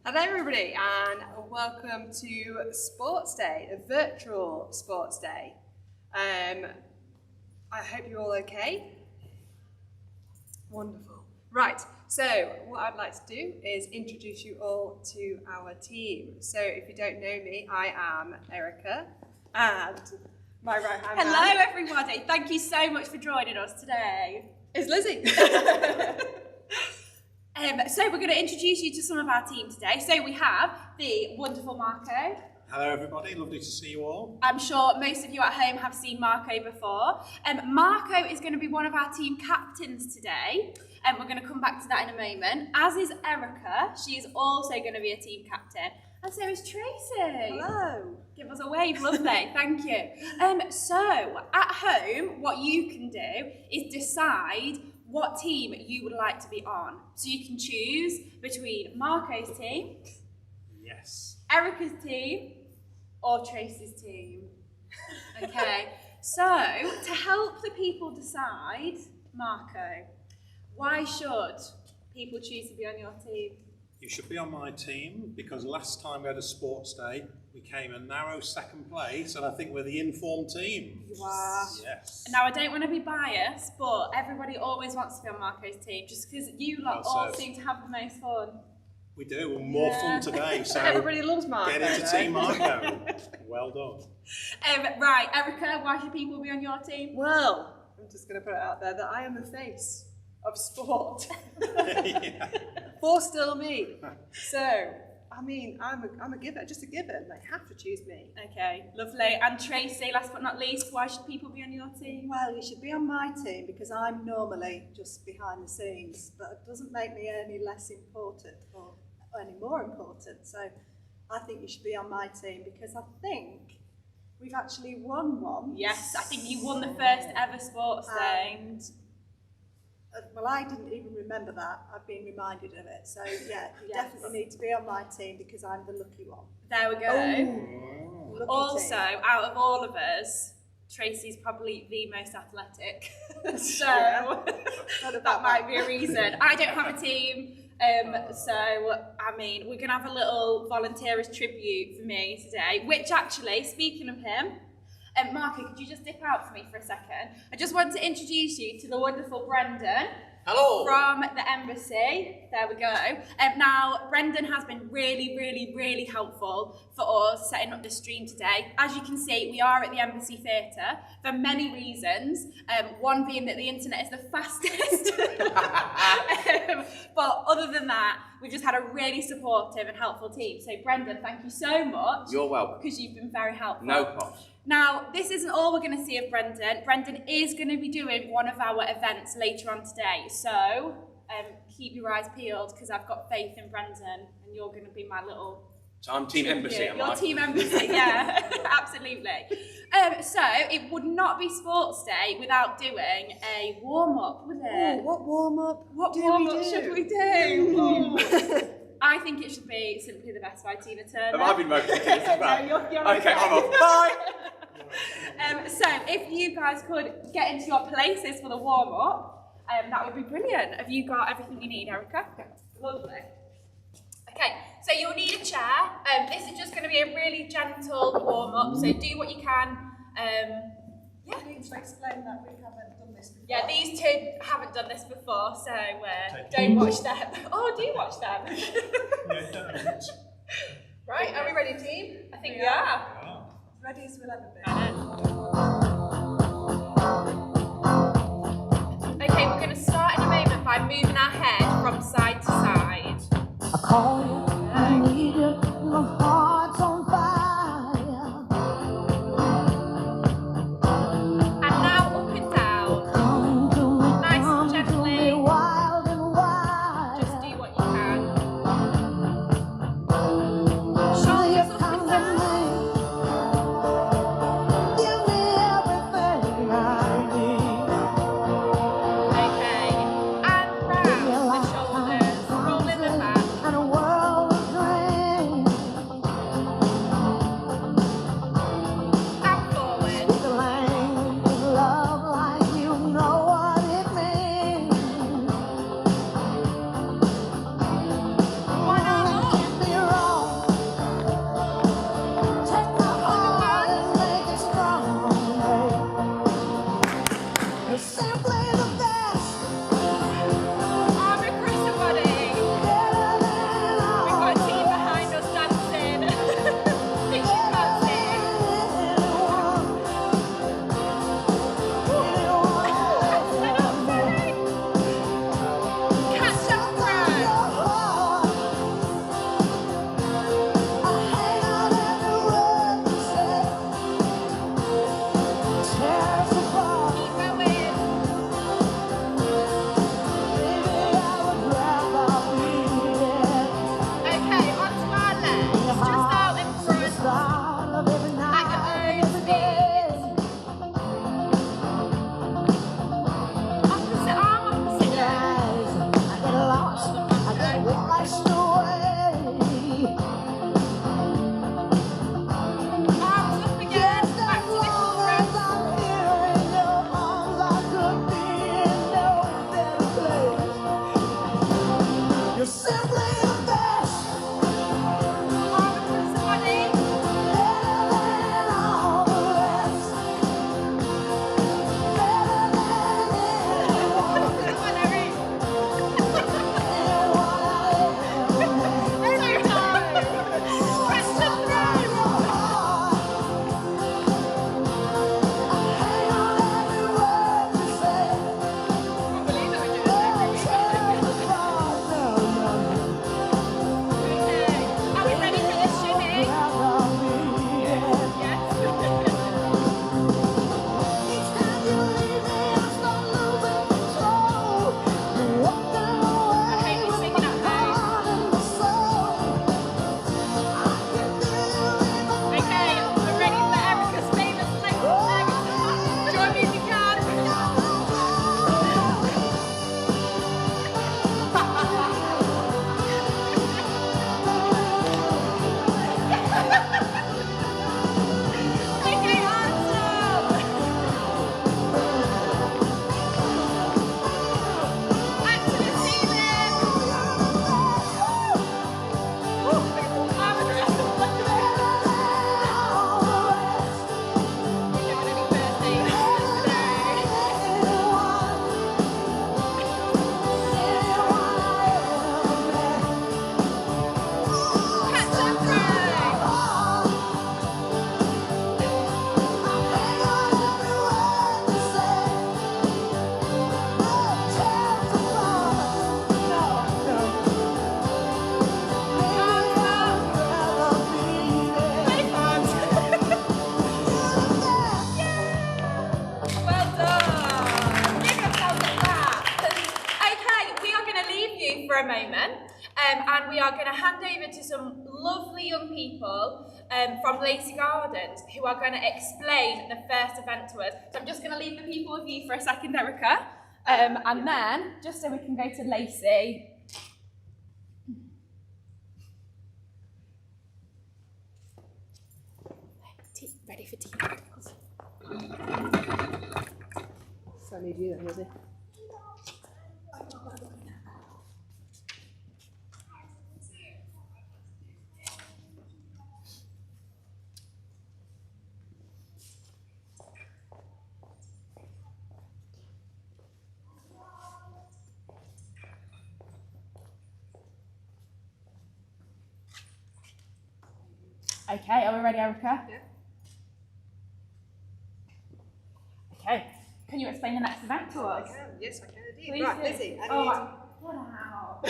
Hello everybody and welcome to Sports Day, a virtual Sports Day. I hope you're all okay. Wonderful. Right, so what I'd like to do is introduce you all to our team. So if you don't know me, I am Erica and my right hand man. Hello everybody, thank you so much for joining us today. Is Lizzie. So we're going to introduce you to some of our team today. So we have the wonderful Marco. Hello everybody, lovely to see you all. I'm sure most of you at home have seen Marco before. Marco is going to be one of our team captains today. We're going to come back to that in a moment. As is Erica, she is also going to be a team captain. And so is Tracy. Hello. Give us a wave, lovely, thank you. So at home, what you can do is decide what team you would like to be on. So you can choose between Marco's team, Yes. Erica's team, or Tracy's team. Okay, so to help the people decide, Marco, why should people choose to be on your team? You should be on my team because last time we had a sports day, we came a narrow second place and I think we're the informed team. You are. Yes. Now I don't want to be biased, but everybody always wants to be on Marco's team just because you lot Well all said. seem to have the most fun. We do, we're more fun today, so Everybody loves Marco. get into though. Team Marco. Well done. Right, Erica, why should people be on your team? Well, I'm just going to put it out there that I am the face of sport. Yeah. For still me. So, I mean, I'm a given, just a given. They have to choose me. Okay, lovely. And Tracy, last but not least, why should people be on your team? Well, you should be on my team because I'm normally just behind the scenes, but it doesn't make me any less important or any more important. So I think you should be on my team because I think we've actually won one. Yes, I think you won the first ever sports day. And well, I didn't even remember that. I've been reminded of it. So yeah, you Yes. definitely need to be on my team because I'm the lucky one. There we go. Oh. Lucky Also, team. out of all of us, Tracy's probably the most athletic. So that might be a reason. I don't have a team. So, I mean, we're going to have a little volunteer's tribute for me today, which actually, speaking of him, Marco, could you just dip out for me for a second? I just want to introduce you to the wonderful Brendan. Hello. From the embassy. There we go. Now, Brendan has been really helpful for us setting up this stream today. As you can see, we are at the Embassy Theatre for many reasons. One being that the internet is the fastest. But other than that, we've just had a really supportive and helpful team. So, Brendan, thank you so much. You're welcome. Because you've been very helpful. No problem. Now, this isn't all we're going to see of Brendan. Brendan is going to be doing one of our events later on today. So, keep your eyes peeled because I've got faith in Brendan and you're going to be my little... So I'm Team Embassy, am I? Your Team Embassy, yeah, absolutely. So, it would not be Sports Day without doing a warm-up, would it? Oh, what warm-up What do warm-up we do? should we do? I think it should be Simply the Best by Tina Turner. Have I been motivated as well? No, you're okay, I'm off. Bye! So if you guys could get into your places for the warm-up, that would be brilliant. Have you got everything you need, Erica? Lovely. Okay, so you'll need a chair. This is just going to be a really gentle warm-up, so do what you can. I need to explain that we haven't done this before. Yeah, these two haven't done this before, so don't watch them. Oh, do watch them. Yeah, don't. Right, are we ready, team? I think we are. Ready as we'll ever be. Okay, we're going to start in a moment by moving our head from side to side. I call you, I need you, my heart's on fire. And now up and down. Come to me, Nice and come to gently. me, wild and wild. Just do what you can. Will Shoulders you up come and to down. me? Give me everything I need. Okay, and round the shoulders, rolling them back. And a world of dreams. over to some lovely young people from Lacey Gardens who are going to explain the first event to us. So I'm just going to leave the people with you for a second, Erica. And then, just so we can go to Lacey. Ready for tea. So I need you then, Lizzie. Okay, are we ready, Erica? Yeah. Okay, can you explain the next event to us? I can. Yes, I can indeed. Please Right, do. Lizzie, I Oh, need... wow.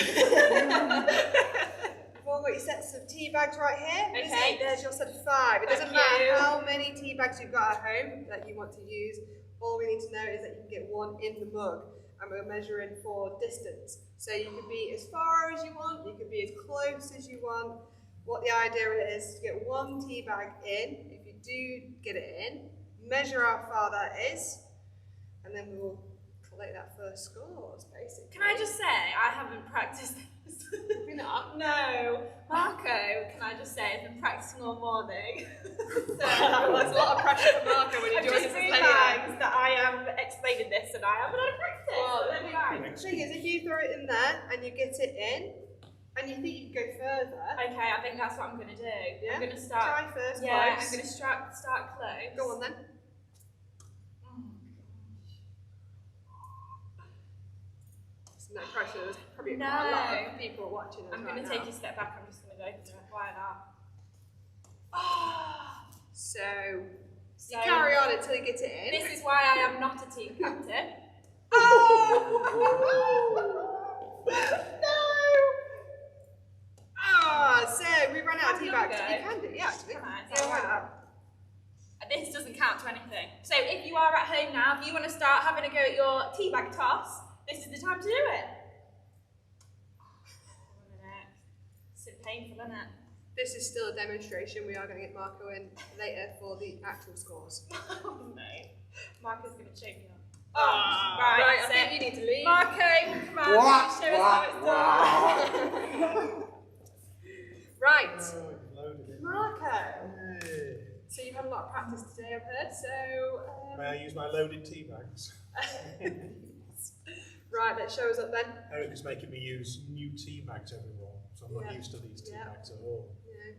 We've all got your sets of tea bags right here. Okay. Lizzie, there's your set of 5. It doesn't Thank matter you. how many tea bags you've got at home that you want to use. All we need to know is that you can get one in the mug, and we're measuring for distance. So you can be as far as you want, you can be as close as you want. What the idea is to get one tea bag in. If you do get it in, measure how far that is, and then we'll collect that first scores, basically. Can I just say, I haven't practiced this. You're not? No. Marco, can I just say, I've been practicing all morning. So, There's a lot of pressure for Marco when he I've joins just us playing. realised that I am explaining this and I haven't had a practice. Well, Never mind. the thing is, if you throw it in there and you get it in, and you think you can go further, Okay, I think that's what I'm going to do. Yeah? I'm going to start. try first Yeah, close. I'm going to start close. Go on then. Isn't that pressure? There's probably No. quite a lot of people watching us I'm right going to now. take a step back. I'm just going to go for it. Why not? So, So, you carry on until you get it in. This is why I am not a team captain. Oh! No! So we ran out of tea bags. Go. You can do, yeah, actually. Can I? Is Yeah, that why right? not? This doesn't count to anything. So if you are at home now, if you want to start having a go at your tea bag toss, this is the time to do it. It's painful, isn't it? This is still a demonstration. We are going to get Marco in later for the actual scores. Oh no. Marco's going to choke me up. Right, I think you need to leave. Marco, come on, What? show us how it's done. Right, Oh, loaded it. Marco. Hey. So you've had a lot of practice today, I've heard. So, May I use my loaded tea bags? right, let's show us up then. Eric is making me use new tea bags everyone, so I'm not Yeah. used to these tea Yeah. bags at all. Yeah.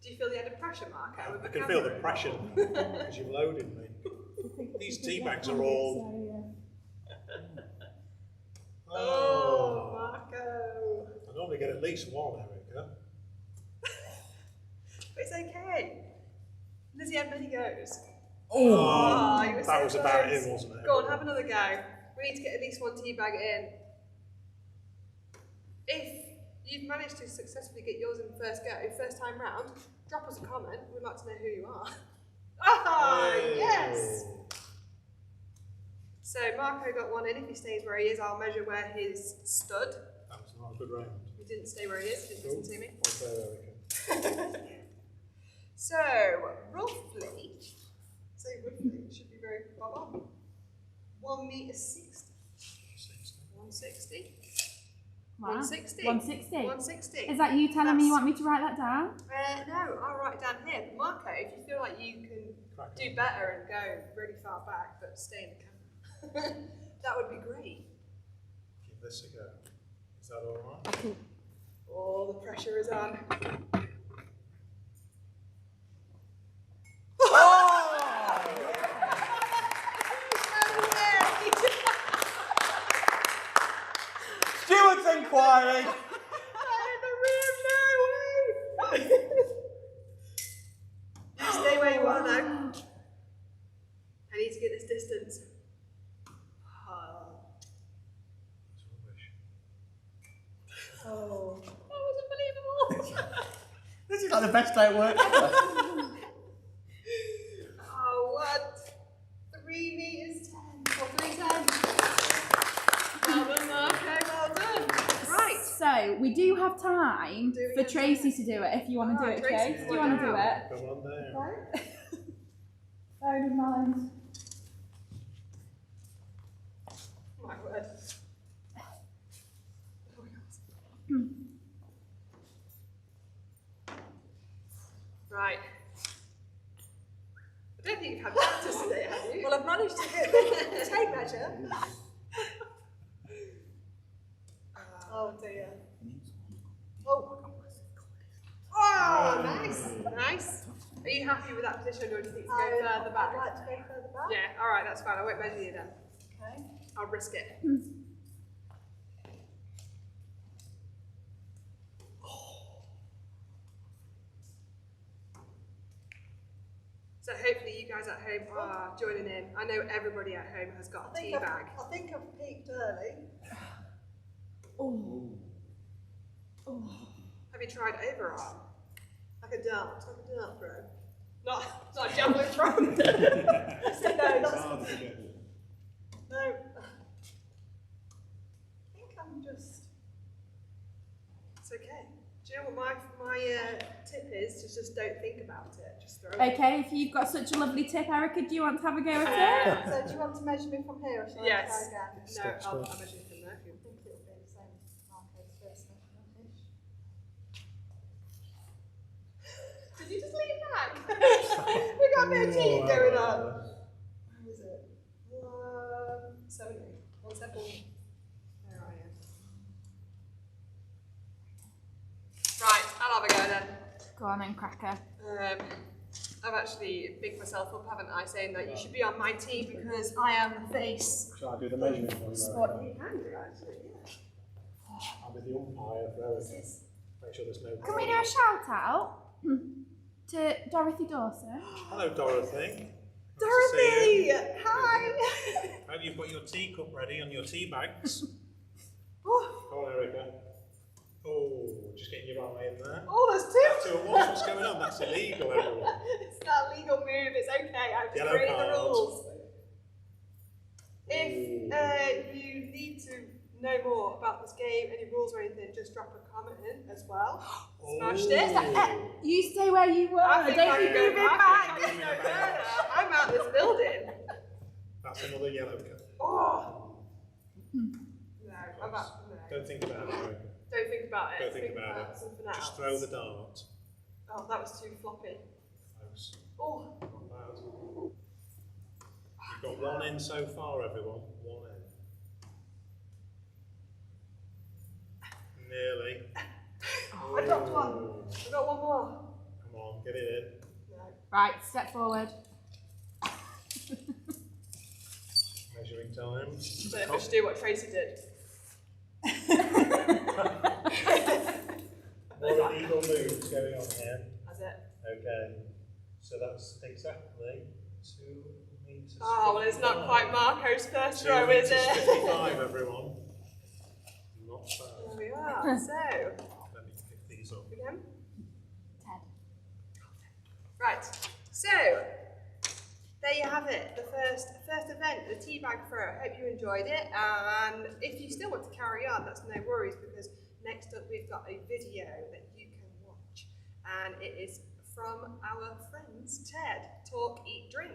Do you feel the added pressure, Marco? with I the can feel the camera? pressure because you've loaded me. These tea bags are all. Oh, Marco. I normally get at least one, Erica. But it's okay. Lizzie had many goes. Oh, you were that so was about close. it, wasn't it? Go on, have another go. We need to get at least one tea bag in. If you've managed to successfully get yours in the first go, first time round, drop us a comment. We'd like to know who you are. Ah, Hey. yes! So Marco got one in. If he stays where he is, I'll measure where his stood. That was not a good round. He didn't stay where he is, didn't listen to me. Right there, Erica. So, roughly, it should be very spot on. 1 metre 60. 160. Wow. 160. 160. 160. Is that you telling me you want me to write that down? No, I'll write it down here. But Marco, if you feel like you can Crack do on. better and go really far back, but stay in the camera, that would be great. Give this a go. Is that all right? Oh, the pressure is on. Stewards inquiry. You stay where you are now. I need to get this distance. Oh, that was unbelievable. This is like the best day at work ever. Oh, what? 3 meters 10. Or 3:10. Well done, Marco. Well done. Right. So we do have time Do we for have Tracy time? to do it if you want to do it, Tracy, Trace. come Do you on want to do down. it? Come on down. Bearing in mind. My word. Right. I don't think you've had practice today, have you? Well, I've managed to get the tape measure. Oh dear. Oh. Oh, nice, nice. Are you happy with that position, or do you think to go further back? I'd like to go further back. Yeah, all right, that's fine. I won't measure you then. Okay. I'll risk it. So hopefully you guys at home are joining in. I know everybody at home has got a tea bag. I think I've peaked early. Oh. Oh. Have you tried overarm? Like a dart throw. Not a javelin throw. No, It's that's hard to get. no. I think I'm just. It's okay. Do you know what my tip is? To just don't think about it. Just throw it. Okay, if you've got such a lovely tip, Erica, do you want to have a go at it? So do you want to measure me from here or shall Yes. I try again? No, I'll measure it from there. I think it'll be the same Marco's first measurement-ish. Did you just lean back? We got a bit of team going on. Where is it? 170. 170. There I am. Right, I'll have a go then. Go on then, Cracker. I've actually bigged myself up, haven't I, saying that you should be on my team because I am the face. Shall I do the measurement for you? Spot you can do actually, yeah. I'll be the umpire for everything. Make sure there's no. Can we do a shout out to Dorothy Dawson? Hello, Dorothy. Nice to see Dorothy! you. Hi! Hope you've got your teacup ready and your tea bags. Oh, Come on, Erica. Oh, just getting your eye in there. oh, there's two! Two at once. What's going on? That's illegal, everyone. It's not a legal move, it's okay, I'm just Yellow creating the card. rules. If you need to know more about this game, any rules or anything, just drop a comment in as well. Smashed it. Oh. You stay where you were. I think Don't I you can go move it back. back. I can go further. I'm out this building. That's another yellow card. Oh. No, I'm out. No. Don't think about it, Erica. Don't think about it. Don't think about it. Something else. Just throw the dart. Oh, that was too floppy. Close. Oh. Not bad. You've got one in so far, everyone. One in. Nearly. I dropped one. I've got one more. Come on, get it No. Right, step forward. in. Measuring time. So if I should do what Tracy did. More illegal moves going on here. That's it. Okay. So that's exactly 2 meters. Oh, well, it's not 55. quite Marco's first 2 row, is meters it? 55, everyone. Not bad. There we are. So, Let me pick these up. again. 10. Right. So, there you have it. The first event, the tea bag throw. I hope you enjoyed it. And if you still want to carry on, that's no worries because next up we've got a video that you can watch. And it is from our friends Ted. Talk, eat, drink.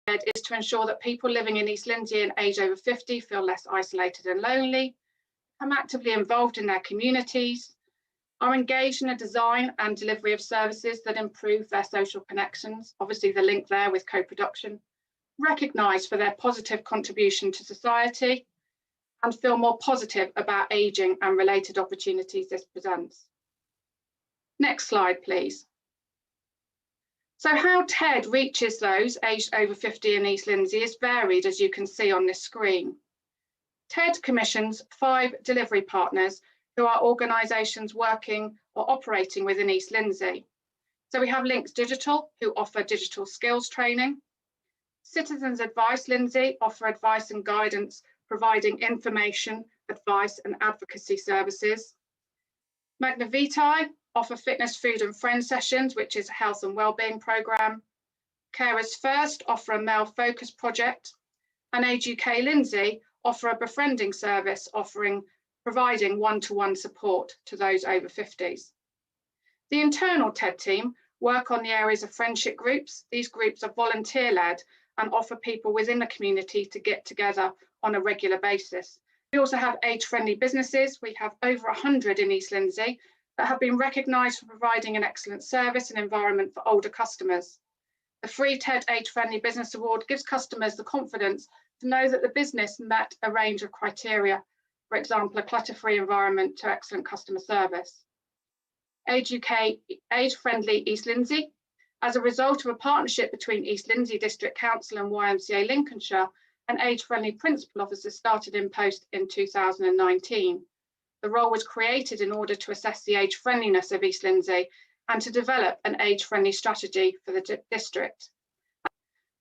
is to ensure that people living in East Lindsey and age over 50 feel less isolated and lonely, become actively involved in their communities, are engaged in the design and delivery of services that improve their social connections, obviously the link there with co-production, recognised for their positive contribution to society, and feel more positive about ageing and related opportunities this presents. Next slide, please. So how TED reaches those aged over 50 in East Lindsey is varied, as you can see on this screen. TED commissions 5 delivery partners who are organisations working or operating within East Lindsey. So we have Links Digital, who offer digital skills training. Citizens Advice Lindsey offer advice and guidance, providing information, advice and advocacy services. Magna Vitae offer fitness, food and friend sessions, which is a health and wellbeing programme. Carers First offer a male focus project, and Age UK Lindsey offer a befriending service providing one-to-one support to those over 50s. The internal TED team work on the areas of friendship groups. These groups are volunteer-led and offer people within the community to get together on a regular basis. We also have age-friendly businesses. We have over 100 in East Lindsey that have been recognised for providing an excellent service and environment for older customers. The free TED Age Friendly Business Award gives customers the confidence to know that the business met a range of criteria, for example, a clutter-free environment to excellent customer service. Age UK Age Friendly East Lindsey, as a result of a partnership between East Lindsey District Council and YMCA Lincolnshire, an Age Friendly Principal Officer started in post in 2019. The role was created in order to assess the age friendliness of East Lindsey and to develop an age-friendly strategy for the district.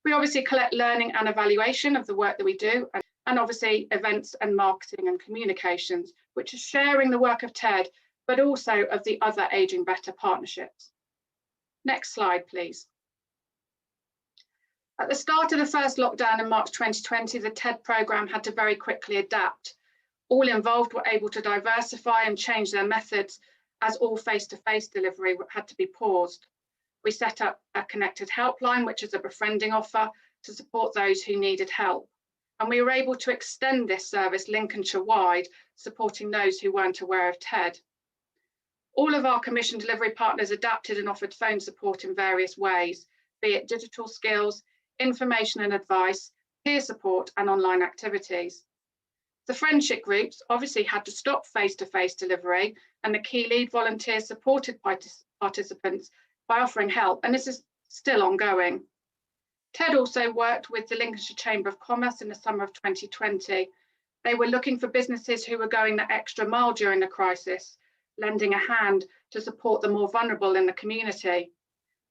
We obviously collect learning and evaluation of the work that we do, and obviously events and marketing and communications, which is sharing the work of TED, but also of the other Ageing Better partnerships. Next slide, please. At the start of the first lockdown in March 2020, the TED programme had to very quickly adapt. All involved were able to diversify and change their methods, as all face-to-face delivery had to be paused. We set up a connected helpline, which is a befriending offer to support those who needed help. And we were able to extend this service Lincolnshire-wide, supporting those who weren't aware of TED. All of our commission delivery partners adapted and offered phone support in various ways, be it digital skills, information and advice, peer support and online activities. The friendship groups obviously had to stop face-to-face delivery, and the key lead volunteers supported participants by offering help, and this is still ongoing. TED also worked with the Lincolnshire Chamber of Commerce in the summer of 2020. They were looking for businesses who were going the extra mile during the crisis, lending a hand to support the more vulnerable in the community.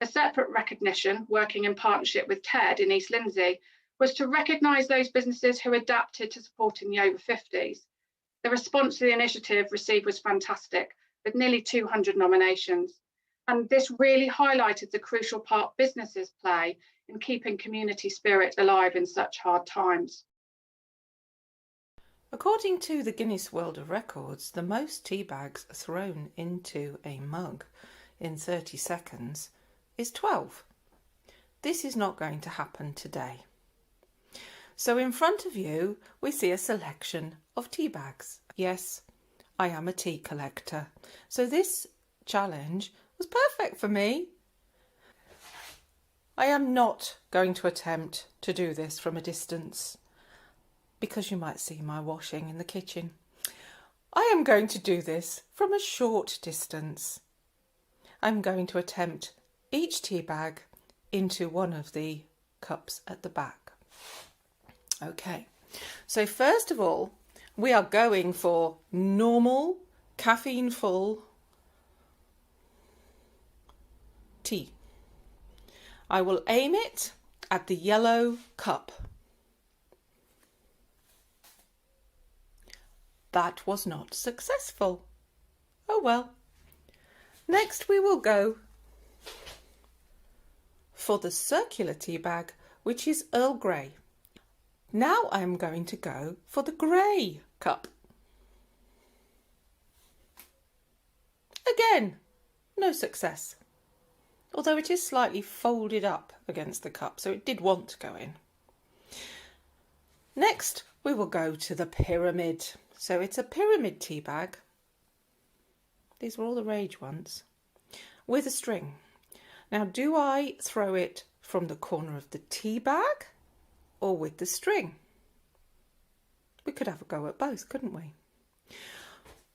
A separate recognition, working in partnership with TED in East Lindsey, was to recognise those businesses who adapted to supporting the over 50s. The response to the initiative received was fantastic, with nearly 200 nominations. And this really highlighted the crucial part businesses play in keeping community spirit alive in such hard times. According to the Guinness World of Records, the most tea bags thrown into a mug in 30 seconds is 12. This is not going to happen today. So in front of you, we see a selection of tea bags. Yes, I am a tea collector, so this challenge was perfect for me. I am not going to attempt to do this from a distance, because you might see my washing in the kitchen. I am going to do this from a short distance. I'm going to attempt each tea bag into one of the cups at the back. Okay, so first of all, we are going for normal, caffeine-full tea. I will aim it at the yellow cup. That was not successful. Oh well. Next we will go for the circular tea bag, which is Earl Grey. Now I'm going to go for the grey cup. Again, no success. Although it is slightly folded up against the cup, so it did want to go in. Next, we will go to the pyramid. So it's a pyramid tea bag. These were all the rage ones. With a string. Now, do I throw it from the corner of the tea bag or with the string? We could have a go at both, couldn't we?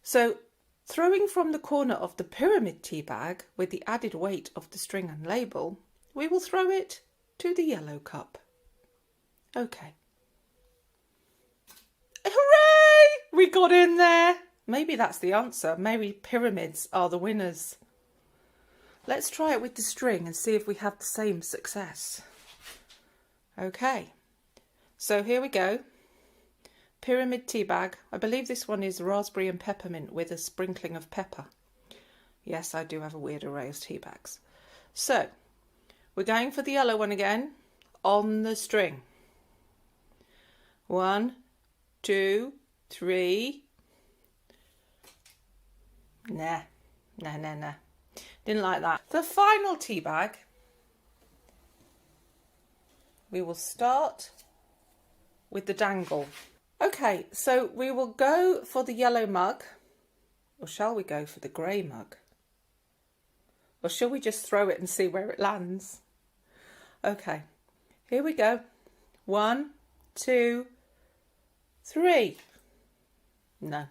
So, throwing from the corner of the pyramid tea bag with the added weight of the string and label, we will throw it to the yellow cup. Okay. Hooray! We got in there. Maybe that's the answer. Maybe pyramids are the winners. Let's try it with the string and see if we have the same success. Okay. So here we go. Pyramid tea bag. I believe this one is raspberry and peppermint with a sprinkling of pepper. Yes, I do have a weird array of tea bags. So, we're going for the yellow one again on the string. 1, 2, 3. Nah. Didn't like that. The final tea bag. We will start with the dangle. Okay, so we will go for the yellow mug, or shall we go for the grey mug? Or shall we just throw it and see where it lands? Okay, here we go. 1, 2, 3. No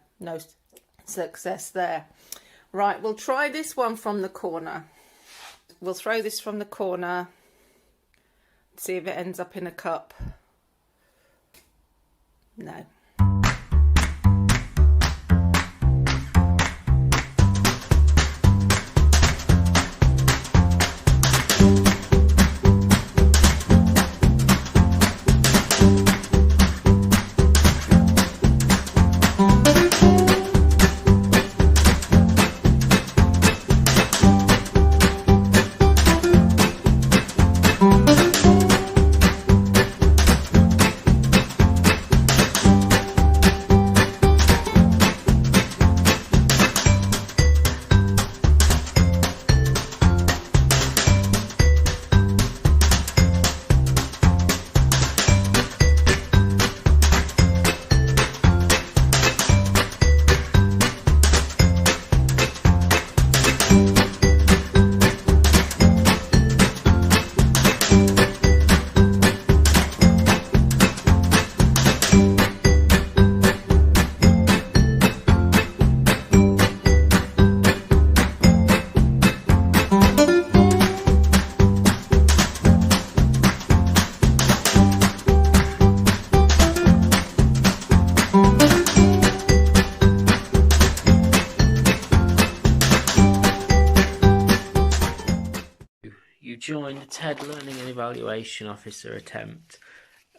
success there. Right, we'll try this one from the corner. We'll throw this from the corner, see if it ends up in a cup. No. Join the TED Learning and Evaluation Officer attempt.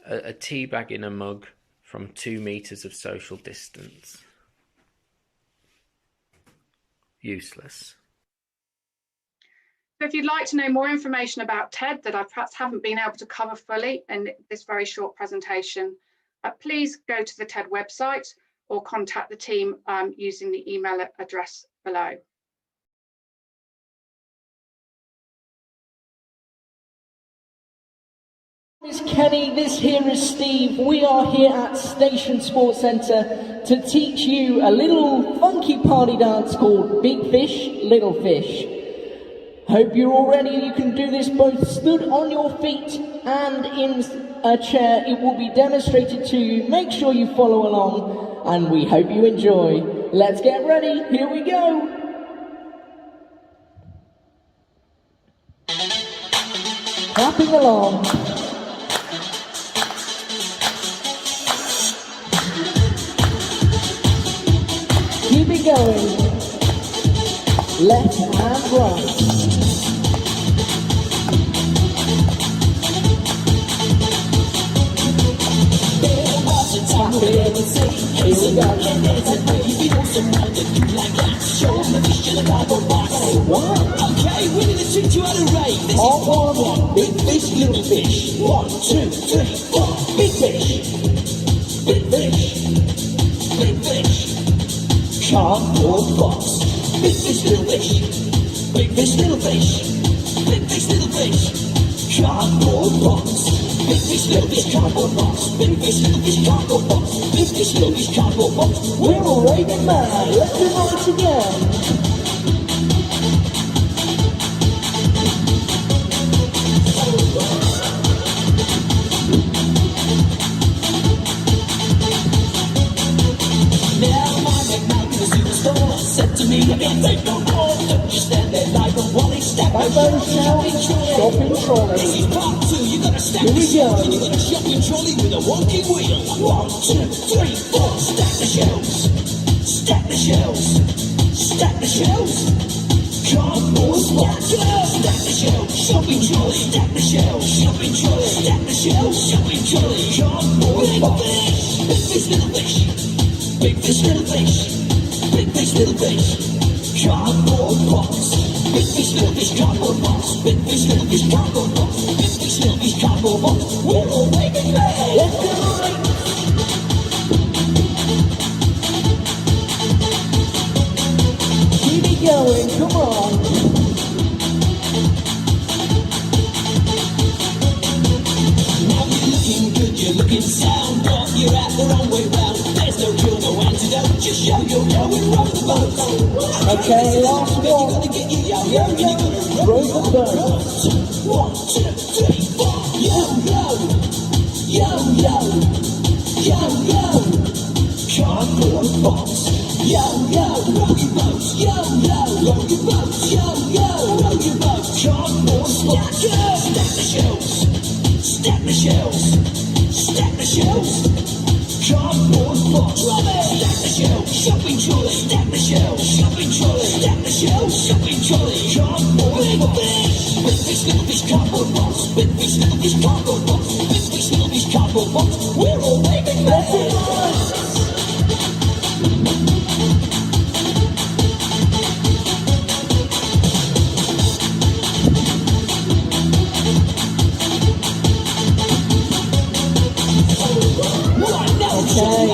A tea bag in a mug from 2 meters of social distance. Useless. So if you'd like to know more information about TED that I perhaps haven't been able to cover fully in this very short presentation, please go to the TED website or contact the team using the email address below. This is Kenny, this here is Steve. We are here at Station Sports Centre to teach you a little funky party dance called Big Fish, Little Fish. Hope you're all ready. You can do this both stood on your feet and in a chair. It will be demonstrated to you. Make sure you follow along and we hope you enjoy. Let's get ready. Here we go. Clapping along. Keep it going, left and right. There was a time when they would say, here we go. And there's a way you know someone that you like that. Show them the fish in a Bible box. Say what? Okay, we're gonna treat you at a rate. This all is one. Big fish, little fish. 1, 2, 3, 4. Big fish. Big fish. Big fish. Cardboard box. Big fish, little fish. Big fish, little fish. Big fish, little fish. Cardboard box. Big fish, little fish, cardboard box. Big fish, little fish, cardboard box. Big fish, little fish, cardboard box. We're all raving mad. Let's do it again. Now I'm Magna superstar. Said to me again, take no more. Don't just stand there like a wally. Stack the shopping trolley. This is part 2. You gotta stack the shelves. You got a shopping trolley with a wonky wheel. 1, 2, 3, 4. Stack the shelves. Stack the shelves. Stack the shelves. Cardboard box. Stack the shelves. Shopping trolley. Stack the shelves. Shopping trolley. Stack the shelves. Shopping trolley. Cardboard box. Big fish, little fish. Big fish, little fish. Big fish, little fish. Cardboard box. Big fish, little fish, cardboard box. Big fish, little fish, cardboard box. Big fish, little fish, cardboard box. We're all waving mad. Let's do it. Keep it going, come on. Now you're looking good, you're looking sound, but you're at the wrong way round. There's no cure, no antidote, just show your yo and roll the boat. Okay, last one. You gotta get your yo-yo, and you gotta roll the boat. 1, 2, 3, 4. Yo-yo, yo-yo, yo-yo. Cardboard box. Yo-yo, roll your boat. Yo-yo, roll your boat. Yo-yo, roll your boat. Cardboard box. Stack the shelves. Stack the shelves. Stack the shelves. Cardboard box. Stack the shelves. Shopping trolley. Stack the shelves. Shopping trolley. Stack the shelves. Shopping trolley. Cardboard box. Big fish, little fish, cardboard box. Big fish, little fish, cardboard box. Big fish, little fish, cardboard box. We're all waving mad. Okay,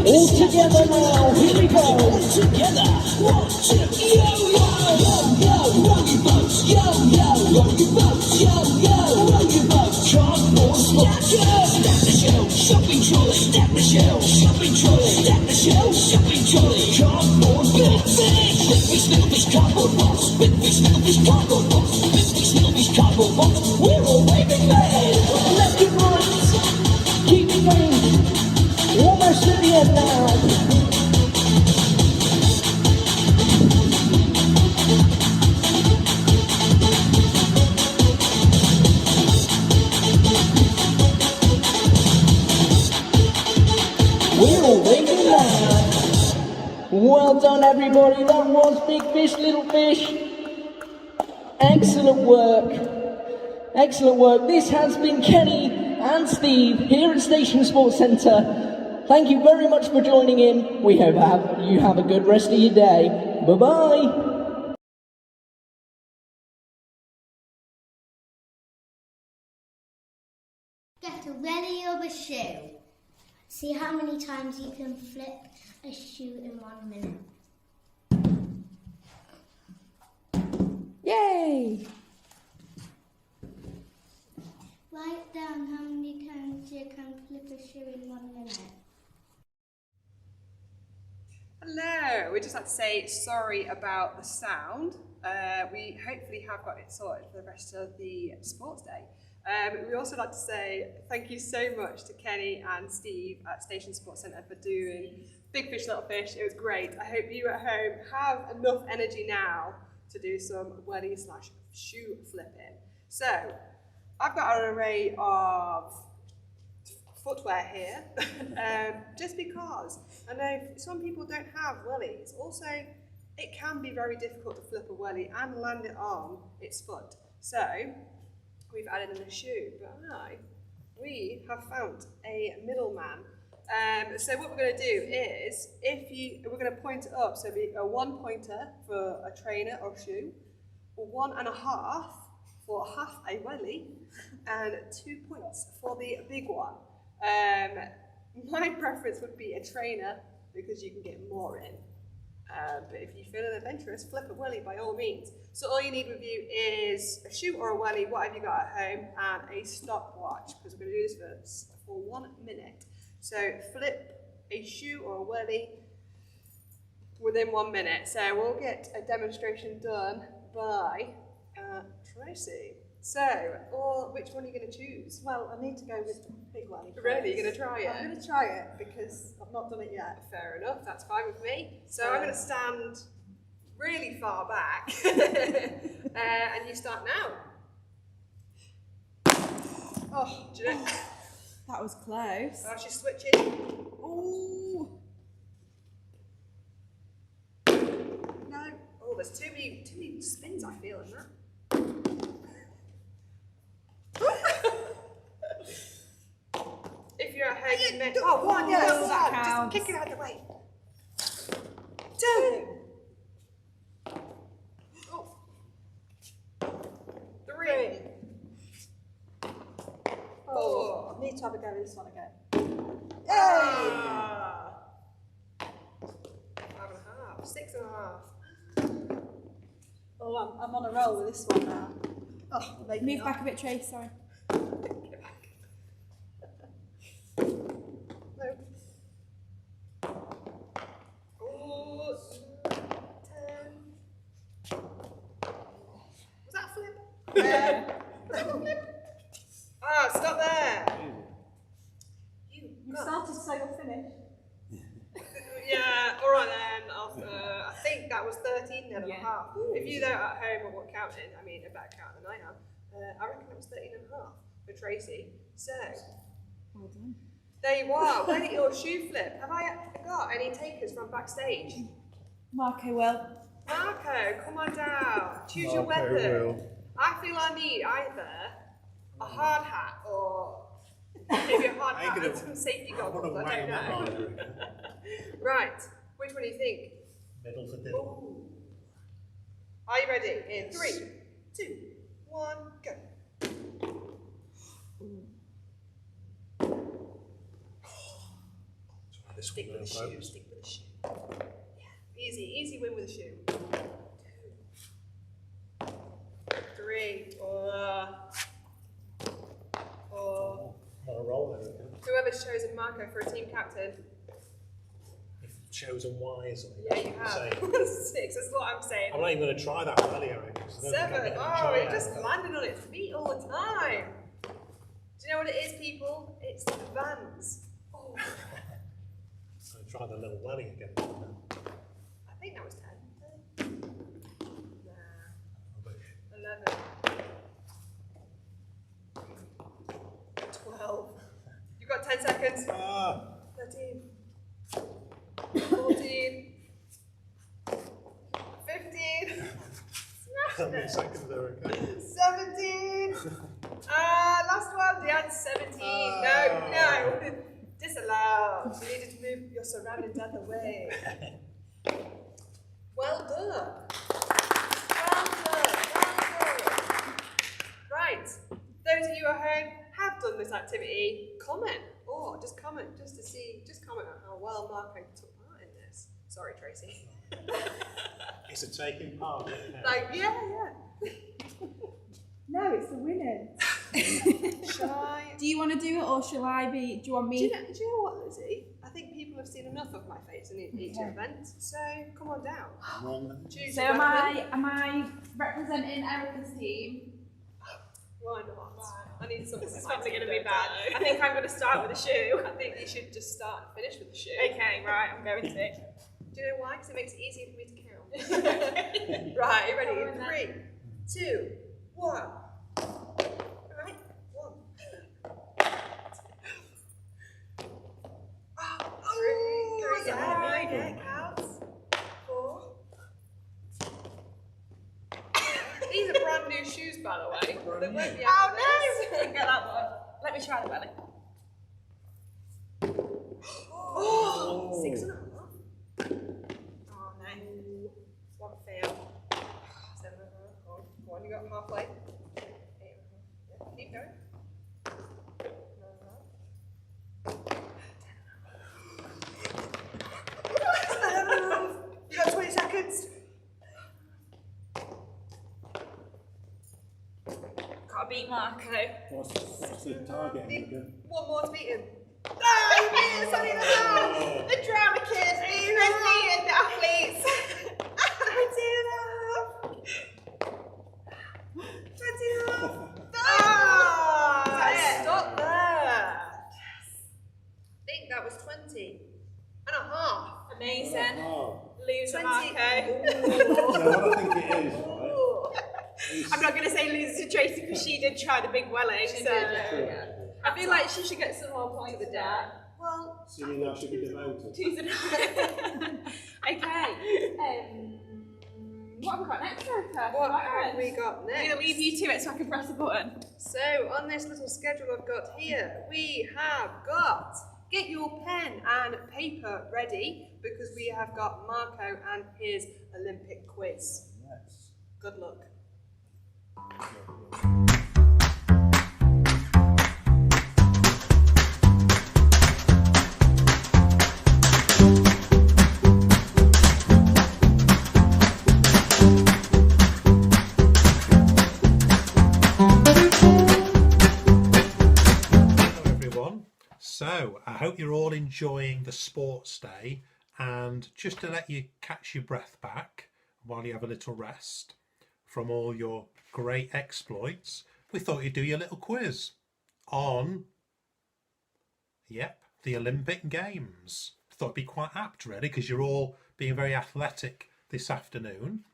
all together now, here we go. All together, 1, 2, yo, yo, yo, yo, roll your boat, yo, yo, roll your boat, yo, yo, roll your boat. Cardboard box. Stack the shelves, shopping trolley. Stack the shelves, shopping trolley. Stack the shelves, shopping trolley. Cardboard big fish. Big fish, little fish, cardboard box. Big fish, little fish, cardboard box. Big fish, little fish, cardboard box. We're all waving mad. Left and right, keep it going. Almost at the end now. We're all waving loud. Well done, everybody. That was Big Fish, Little Fish. Excellent work. Excellent work. This has been Kenny and Steve here at Station Sports Centre. Thank you very much for joining in. We hope you have a good rest of your day. Bye-bye. Get a welly of a shoe. See how many times you can flip a shoe in 1 minute. Yay! Write down how many times you can flip a shoe in 1 minute. Hello, we'd just like to say sorry about the sound. We hopefully have got it sorted for the rest of the sports day. We also like to say thank you so much to Kenny and Steve at Station Sports Centre for doing Big Fish, Little Fish. It was great. I hope you at home have enough energy now to do some welly/shoe flipping. So, I've got an array of footwear here, just because I know some people don't have wellies. Also, it can be very difficult to flip a welly and land it on its foot. So, we've added in a shoe, but we have found a middleman. So what we're going to do is, we're going to point it up, so it'll be a 1 pointer for a trainer or shoe, 1.5 for half a welly, and 2 points for the big one. My preference would be a trainer because you can get more in. But if you feel adventurous, flip a welly by all means. So all you need with you is a shoe or a welly, whatever you got at home, and a stopwatch, because we're going to do this for 1 minute. So flip a shoe or a welly within 1 minute. So we'll get a demonstration done by Tracy. So, which one are you going to choose? Well, I need to go with the big welly. Really, you're going to try it? I'm going to try it because I've not done it yet. Fair enough, that's fine with me. So I'm going to stand really far back, and you start now. Oh, do you know? That was close. Oh, she's switching. Ooh. No. Oh, there's too many spins I feel in that. If you're at home, you meant, oh, one, yeah, that one. counts. Just kick it out of the way. 2. Oh. 3. Oh, I need to have a go at this one again. Ah. 5.5. 6.5. Oh, I'm on a roll with this one now. Oh, Move back a bit, Trace, sorry. Get back. No. Oh, 10. Was that a flip? Yeah. Ah, stop there. You started, so you'll finish. Yeah, all right then. I think that was 13 and a half. If you there at home are what counting, I mean a better count than I have. I reckon it was 13 and a half for Tracy. So, Well done. there you are. When at your shoe flip, have I got any takers from backstage? Marco will. Marco, come on down. Choose your weapon. I feel I need either a hard hat or maybe a hard hat and some safety goggles. I don't know. Right, which one do you think? Middle for dinner. Ooh. Are you ready? In 3, 2, 1, go. Stick with the shoe, stick with the shoe. Yeah, easy win with the shoe. 2, 3, 4. On a roll, I reckon. Whoever's chosen Marco for a team captain. If chosen wise, or Yeah, you have. 6, that's what I'm saying. I'm not even going to try that rally, I reckon. 7. Oh, it just landed on its feet all the time. Do you know what it is, people? It's the Vans. Oh. I'm going to try the little rally again. I think that was 10. Nah. 11. 12. You've got 10 seconds. 13. 14. 15. How many seconds there, okay? 17. Last one. The answer 17. No. Disallowed. You needed to move your surroundings out of the way. Well done. Right. Those of you at home have done this activity. Comment. Or just comment just to see. Just comment on how well Marco took part in this. Sorry, Tracy. It's a taking part. Like, yeah. No, it's the winning. Shall I? Do you want to do it or shall I be? Do you want me? Do you know what, Lizzie? I think people have seen enough of my face in each event, so come on down. Choose So your am weapon. I representing Erica's team? Why not? I need something. This is probably going to be bad. I think I'm going to start with a shoe. I think you should just start and finish with the shoe. Okay, right, I'm going to. Do you know why? Because it makes it easier for me to count. Right, are you ready? In 3, 2, 1. Alright, 1. 3, yeah, counts. 4. These are brand new shoes, by the way. They won't be Oh no! Get that one. Let me try the belly. Oh, 6.5. Oh no. One fail. 7.5. Go on, you got halfway. 8.5. Yeah, keep going. 9.5. 10.5. You got 20 to beat Marco. What's the target? One more to beat him. Ah, you beat us, sorry, the drama kid. He's beating the athletes. 20 stop there. I think that was 20 and a half. Amazing. Loser 20. Marco. No, what I think it is, right? I'm not going to say loser to Tracy because she did try the big welling. So I feel like she should get some more points for that. Well, Assuming that should be devoted. Okay. What have we got next, Erica? what have we got I'm next? going to leave you to it so I can press a button. So, on this little schedule I've got here, we have got get your pen and paper ready because we have got Marco and his Olympic quiz. Yes. Good luck. So, I hope you're all enjoying the sports day, and just to let you catch your breath back while you have a little rest from all your great exploits, we thought you'd do your little quiz on, the Olympic Games. Thought it'd be quite apt really, because you're all being very athletic this afternoon,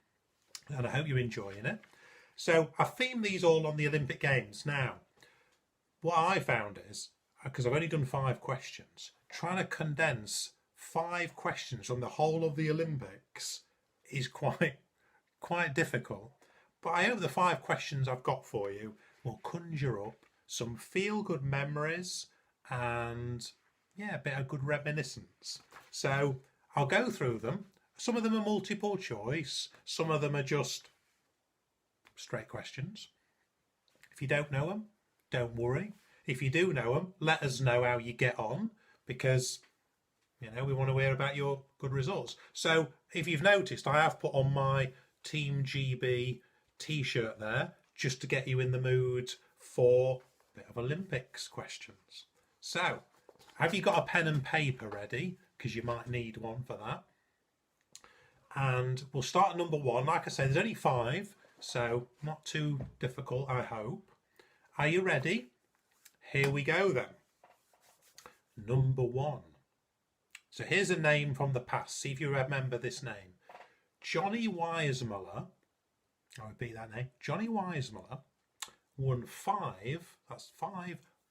and I hope you're enjoying it. So, I've themed these all on the Olympic Games. Now, what I found is, because I've only done 5 questions, trying to condense 5 questions from the whole of the Olympics is quite difficult. But I hope the 5 questions I've got for you will conjure up some feel-good memories and, a bit of good reminiscence. So I'll go through them. Some of them are multiple choice, some of them are just straight questions. If you don't know them, don't worry. If you do know them, let us know how you get on, because we want to hear about your good results. So if you've noticed, I have put on my Team GB t-shirt there just to get you in the mood for a bit of Olympics questions. So have you got a pen and paper ready? Because you might need one for that. And we'll start at number 1. Like I say, there's only 5, so not too difficult, I hope. Are you ready? Here we go then. Number 1. So here's a name from the past. See if you remember this name. Johnny Weissmuller. I'll repeat that name. Johnny Weissmuller won 5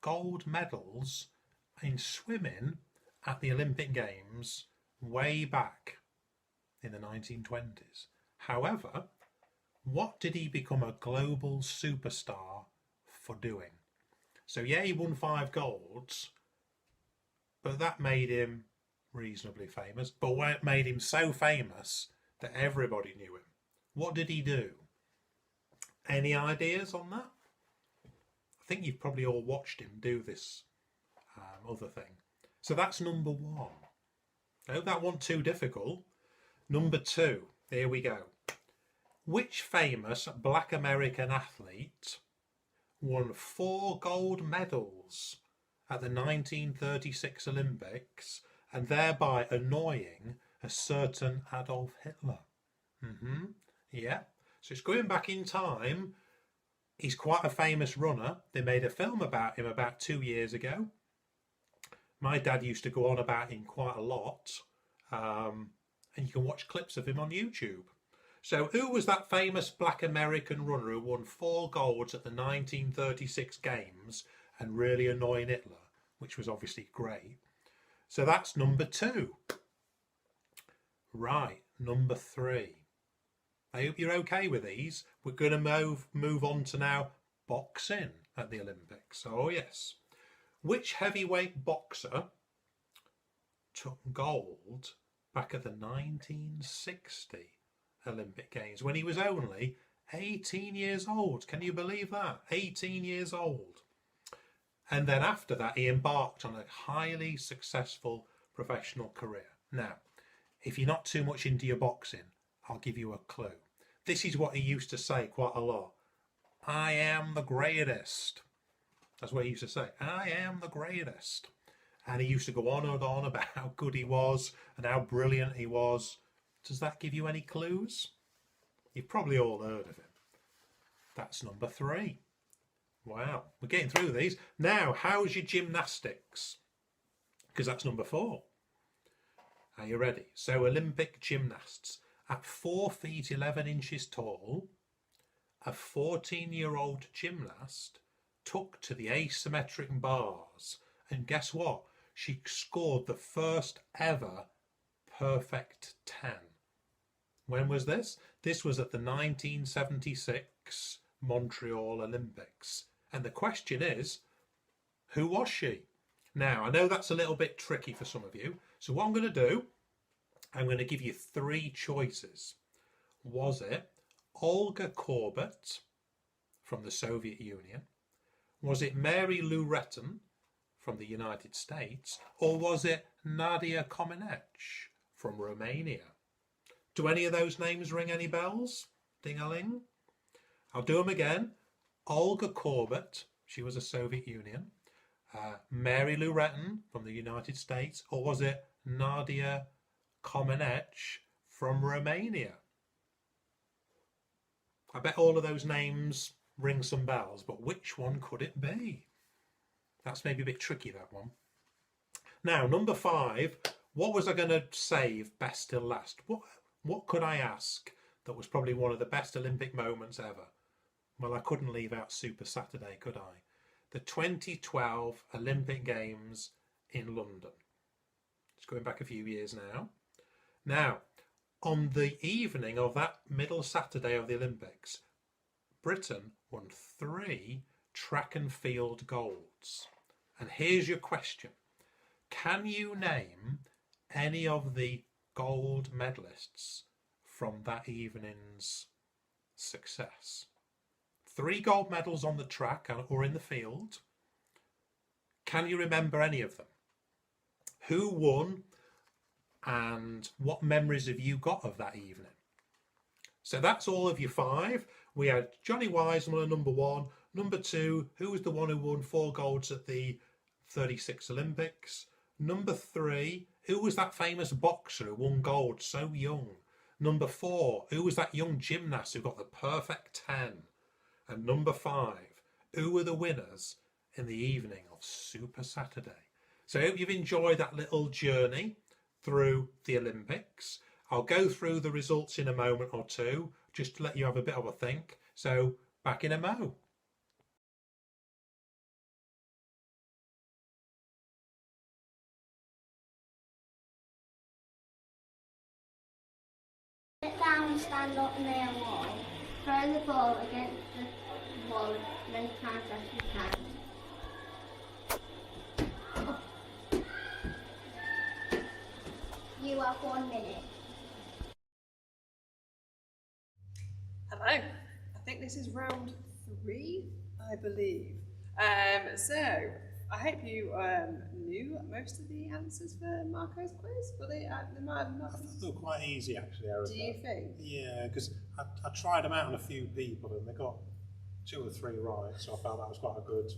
gold medals in swimming at the Olympic Games way back in the 1920s. However, what did he become a global superstar for doing? So he won 5 golds, but that made him reasonably famous. But what made him so famous that everybody knew him? What did he do? Any ideas on that? I think you've probably all watched him do this other thing. So that's number 1. I hope that wasn't too difficult. Number 2, here we go. Which famous Black American athlete won 4 gold medals at the 1936 Olympics and thereby annoying a certain Adolf Hitler? So it's going back in time. He's quite a famous runner. They made a film about him about 2 years ago. My dad used to go on about him quite a lot, and you can watch clips of him on YouTube. So who was that famous Black American runner who won 4 golds at the 1936 Games and really annoying Hitler, which was obviously great? So that's number 2. Right, number 3. I hope you're okay with these. We're going to move on to now boxing at the Olympics. Oh yes. Which heavyweight boxer took gold back at the 1960 Olympic Games when he was only 18 years old? Can you believe that? 18 years old. And then after that, he embarked on a highly successful professional career. Now, if you're not too much into your boxing, I'll give you a clue. This is what he used to say quite a lot. I am the greatest. That's what he used to say. I am the greatest. And he used to go on and on about how good he was and how brilliant he was. Does that give you any clues? You've probably all heard of him. That's number 3. Wow, we're getting through these. Now, how's your gymnastics? Because that's number 4. Are you ready? So, Olympic gymnasts. At 4 feet 11 inches tall, a 14-year-old gymnast took to the asymmetric bars. And guess what? She scored the first ever perfect 10. When was this? This was at the 1976 Montreal Olympics. And the question is, who was she? Now, I know that's a little bit tricky for some of you. So what I'm going to do, I'm going to give you 3 choices. Was it Olga Korbut from the Soviet Union? Was it Mary Lou Retton from the United States? Or was it Nadia Comaneci from Romania? Do any of those names ring any bells? Ding-a-ling. I'll do them again. Olga Korbut, she was a Soviet Union. Mary Lou Retton from the United States. Or was it Nadia Comaneci from Romania? I bet all of those names ring some bells, but which one could it be? That's maybe a bit tricky, that one. Now, number 5, what was I going to save best till last? What could I ask that was probably one of the best Olympic moments ever? Well, I couldn't leave out Super Saturday, could I? The 2012 Olympic Games in London. It's going back a few years now. Now, on the evening of that middle Saturday of the Olympics, Britain won 3 track and field golds. And here's your question. Can you name any of the gold medalists from that evening's success? 3 gold medals on the track or in the field. Can you remember any of them? Who won and what memories have you got of that evening? So that's all of your 5. We had Johnny Wiseman at number 1. Number 2, who was the one who won 4 golds at the 36 Olympics? Number 3, who was that famous boxer who won gold so young? Number 4, who was that young gymnast who got the perfect 10? And number 5, who were the winners in the evening of Super Saturday? So I hope you've enjoyed that little journey through the Olympics. I'll go through the results in a moment or two, just to let you have a bit of a think. So back in a mo. Sit down and stand up near a wall. Throw the ball against the wall as many times as you can. You have 1 minute. Hello. I think this is round 3, I believe. So I hope you knew most of the answers for Marco's quiz. Were they? They might have not. I thought they were quite easy, actually, Erica. Do you think? Yeah, because I tried them out on a few people and they got 2 or 3 right, so I felt that was quite a good.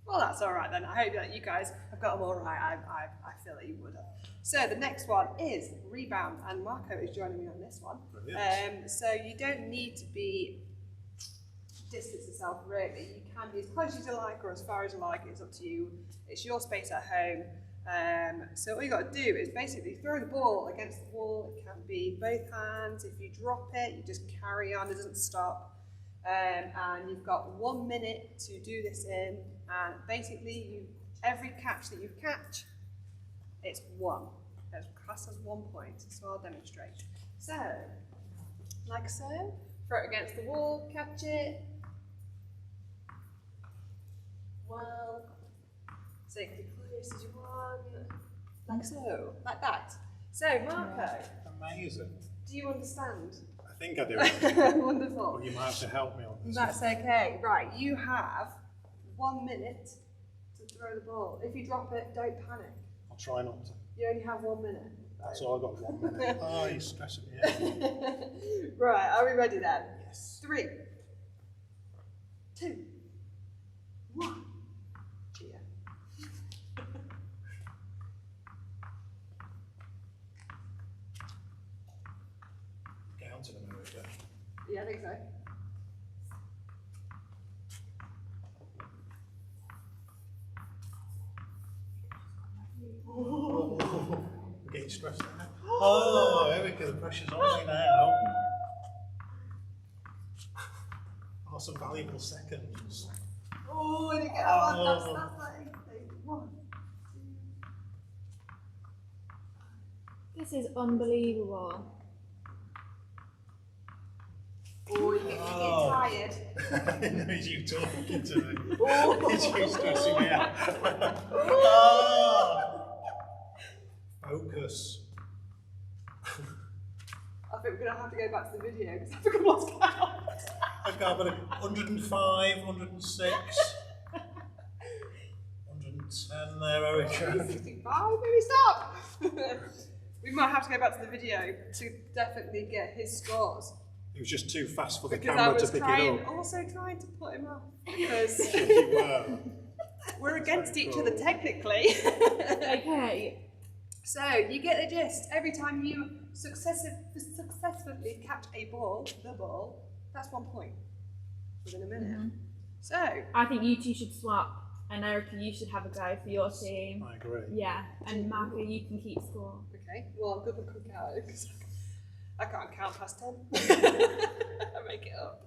Well, that's all right then. I hope that you guys have got them all right. I feel that you would have. So the next one is rebound, and Marco is joining me on this one. So you don't need to be distance yourself really. You can be as close as you like or as far as you like. It's up to you. It's your space at home. So all you got to do is basically throw the ball against the wall. It can be both hands. If you drop it, you just carry on. It doesn't stop. And you've got 1 minute to do this in. And basically, every catch that you catch, it's 1. It's classed as 1 point. So I'll demonstrate. So, like so, throw it against the wall, catch it. Well, so you can be close as you want, like so, like that. So, Marco. Amazing. Do you understand? I think I do. Wonderful. Well, you might have to help me on this. That's okay. Right, you have 1 minute to throw the ball. If you drop it, don't panic. I'll try not to. You only have 1 minute. That's all I got, 1 minute. Oh, you're stressing me out. Right, are we ready then? Yes. 3, 2, 1. Cheer. Down to the mirror. Yeah, I think so. Oh, we're getting stressed now. Oh, Erica, the pressure's on me now. Oh, some valuable seconds. Oh, and again, that's like 1, 2. This is unbelievable. Oh, you get tired. No, it's you talking to me. It's you stressing me out. Oh. Focus. I think we're going to have to go back to the video because I think I've lost count. I've got 105, 106, 110 there, Erica. 65, maybe stop. We might have to go back to the video to definitely get his scores. It was just too fast for the Because camera to pick it up. also trying to put him off because You were. we're against Very each cool. other technically. Okay. So you get the gist. Every time you successfully catch the ball, that's 1 point within a minute. So I think you two should swap, and Erica, you should have a go for your team. I agree. Yeah, and Marco, you can keep score. okay, well I'm good with quick out because I can't count past 10. I make it up.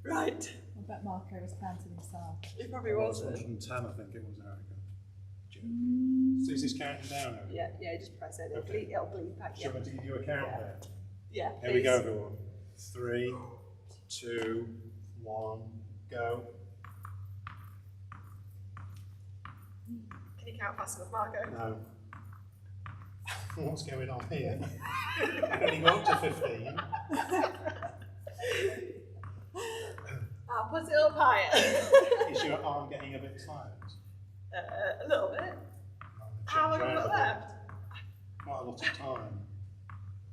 Right. I bet Marco was counting himself. He probably It was was. 110, I think it was, Erica. So is this counting down, Erica? Yeah, just press it. It'll Okay. bleed back. Do you want me to give you a count there? Yeah. Here we go, everyone. 3, 2, 1, go. Can you count fast enough, Marco? No. What's going on here? I only got up to 15. I'll put it up higher. Is your arm getting a bit tired? A little bit. How long have we got left? Quite a lot of time.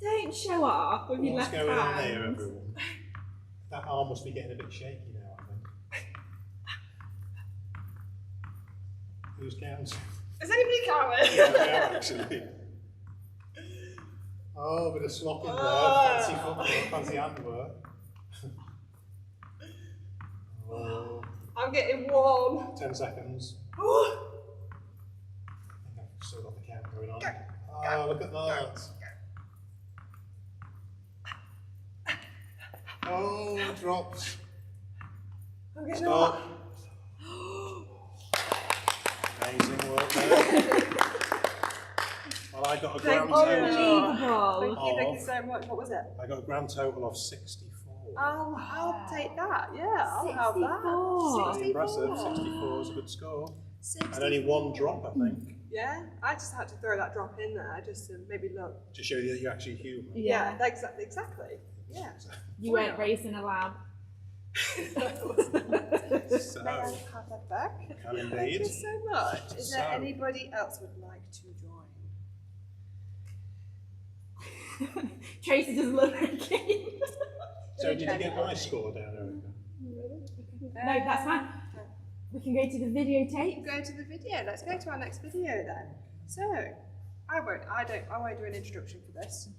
Don't show off with your What's left going on hand. here, everyone? That arm must be getting a bit shaky now, I think. Who's counting? Is anybody counting? Yeah, actually. Oh, a bit of slop in there. Fancy football, fancy handwork. Oh, I'm getting warm. 10 seconds. I think I've still got the count going on. Oh, look at that. Oh, drops. I'm getting Stop. Amazing work there. Well, I got a grand total. Thank you so much. What was it? I got a grand total of 64. I'll take that. Yeah, I'll have that. Pretty impressive. 64 is a good score. And only one drop, I think. Yeah, I just had to throw that drop in there just to maybe look. To show you that you're actually human. Yeah, exactly. Yeah. You weren't raised in a lab. So, May I have that back? can indeed. Thank you so much. Is there So- anybody else would like to join? Tracy doesn't look okay. So did you get my score down, Erica? No, that's fine. We can go to the videotape. Go to the video. Let's go to our next video then. So, I won't do an introduction for this.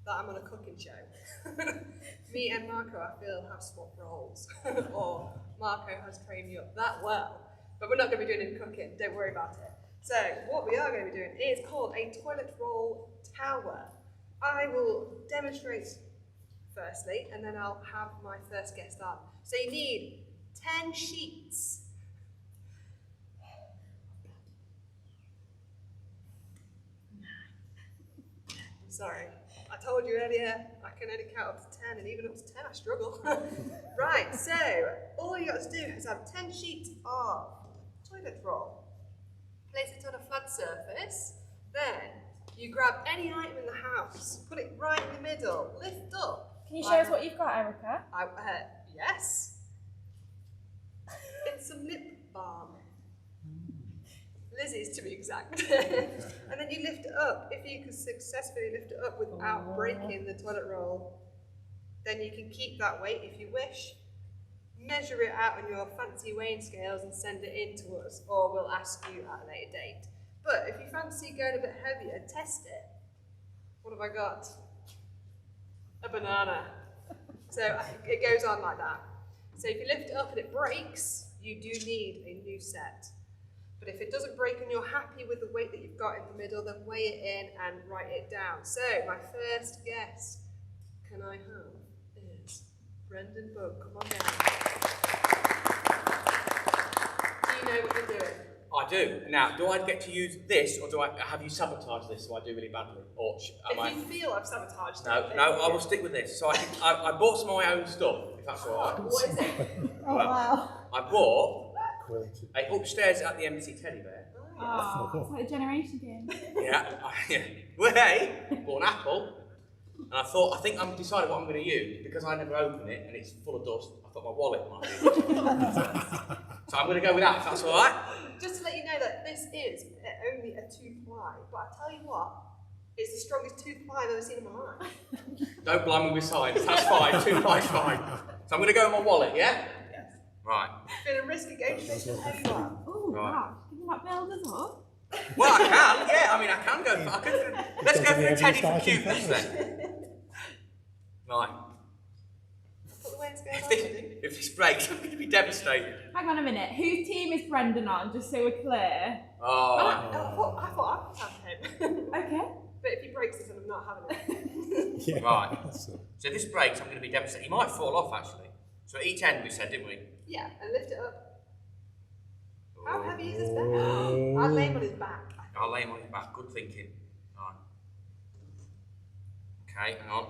that I'm on a cooking show. Me and Marco, I feel, have swapped roles. Or Marco has trained me up that well. But we're not going to be doing any cooking, don't worry about it. So what we are going to be doing is called a toilet roll tower. I will demonstrate firstly, and then I'll have my first guest on. So you need 10 sheets. Sorry, I told you earlier, I can only count up to 10, and even up to 10 I struggle. Right, so all you got to do is have 10 sheets of toilet roll. Place it on a flat surface, then you grab any item in the house, put it right in the middle, lift up. Can you show us what you've got, Erica? Yes. It's some lip balm. Lizzie's to be exact. And then you lift it up. If you can successfully lift it up without breaking the toilet roll, then you can keep that weight if you wish. Measure it out on your fancy weighing scales and send it in to us, or we'll ask you at a later date. But if you fancy going a bit heavier, test it. What have I got? A banana. So it goes on like that. So if you lift it up and it breaks, you do need a new set. But if it doesn't break and you're happy with the weight that you've got in the middle, then weigh it in and write it down. So my first guess, can I have, is Brendan Bug. Come on down. Do you know what you're doing? I do. Now, do I get to use this, or do I have you sabotaged this so I do really badly? Or if you feel I've sabotaged it. No, I will stick with this. So I bought some of my own stuff, if that's all right. What is it? Oh, wow. I bought upstairs at the empty teddy bear. Oh, it's like a generation game. Yeah. Well, hey, bought an apple. And I think I'm deciding what I'm going to use, because I never open it and it's full of dust. I thought my wallet might be. So I'm going to go with that, if that's all right. Just to let you know that this is only a 2-ply, but I tell you what, it's the strongest 2-ply I've ever seen in my life. Don't blind me with signs, that's fine, 2-ply's fine. So I'm going to go with my wallet, yeah? Yes. Right. Been a risky game, take the heavy one. Oh, Right. wow. Give that builders up. Well, I can, yeah, I mean, I can go. Let's go for the teddy for cuteness then. Right. Put the weights going on. If this breaks, I'm going to be devastated. Hang on a minute. Whose team is Brendan on, just so we're clear? Oh. I thought I could have him. Okay. But if he breaks this, I'm not having it. Right. So if this breaks, I'm going to be devastated. He might fall off, actually. So at each end we said, didn't we? Yeah, and lift it up. How heavy is this bag? I'll lay him on his back. I'll lay him on his back. Good thinking. Right. Okay, hang on.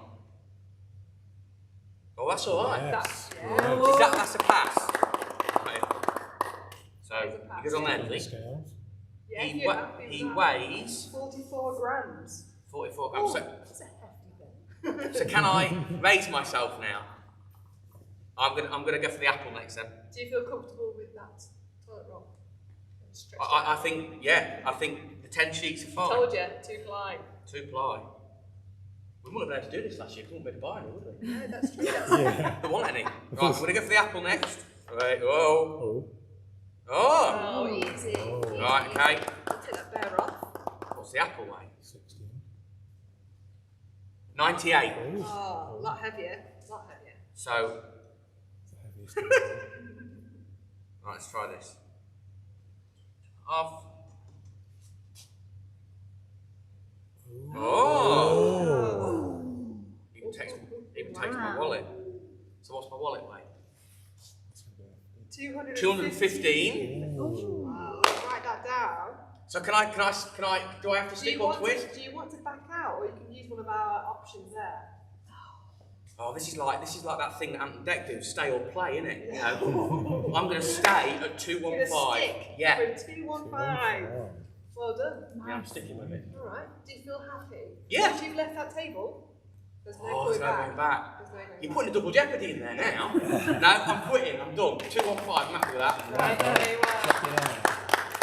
Oh, that's all right. Yes. That's a pass. Right. So he goes on there, does he? Yeah, he weighs 44 grams. 44 grams. Oh, that's a hefty thing. So can I raise myself now? I'm gonna go for the apple next then. Do you feel comfortable with that toilet roll? I think the 10 sheets are fine. Told you, 2-ply. 2-ply. We wouldn't have been able to do this last year. We wouldn't be able to buy any, would we? No, that's true. That's Don't want any. Right, I'm gonna go for the apple next. Right. Oh. Oh, easy. Right. Okay. Take that bear off. What's the apple weigh? 16. 98. Oh, a lot heavier. So. Right, let's try this. Off. Oh! Even takes my wallet. So what's my wallet weigh? 215. Wow. Write that down. So do I have to stick or twist? Do you want to back out, or you can use one of our options there? Oh, this is like that thing that Ant and Dec do, stay or play, isn't it? You know? I'm going to stay at 215. Yeah. 215. Well done. Yeah, I'm sticking with it. All right. Do you feel happy? Yeah. Once you've left that table, there's no going back. You're putting a double jeopardy in there now. No, I'm quitting. I'm done. 215. I'm happy with that. Right, very well.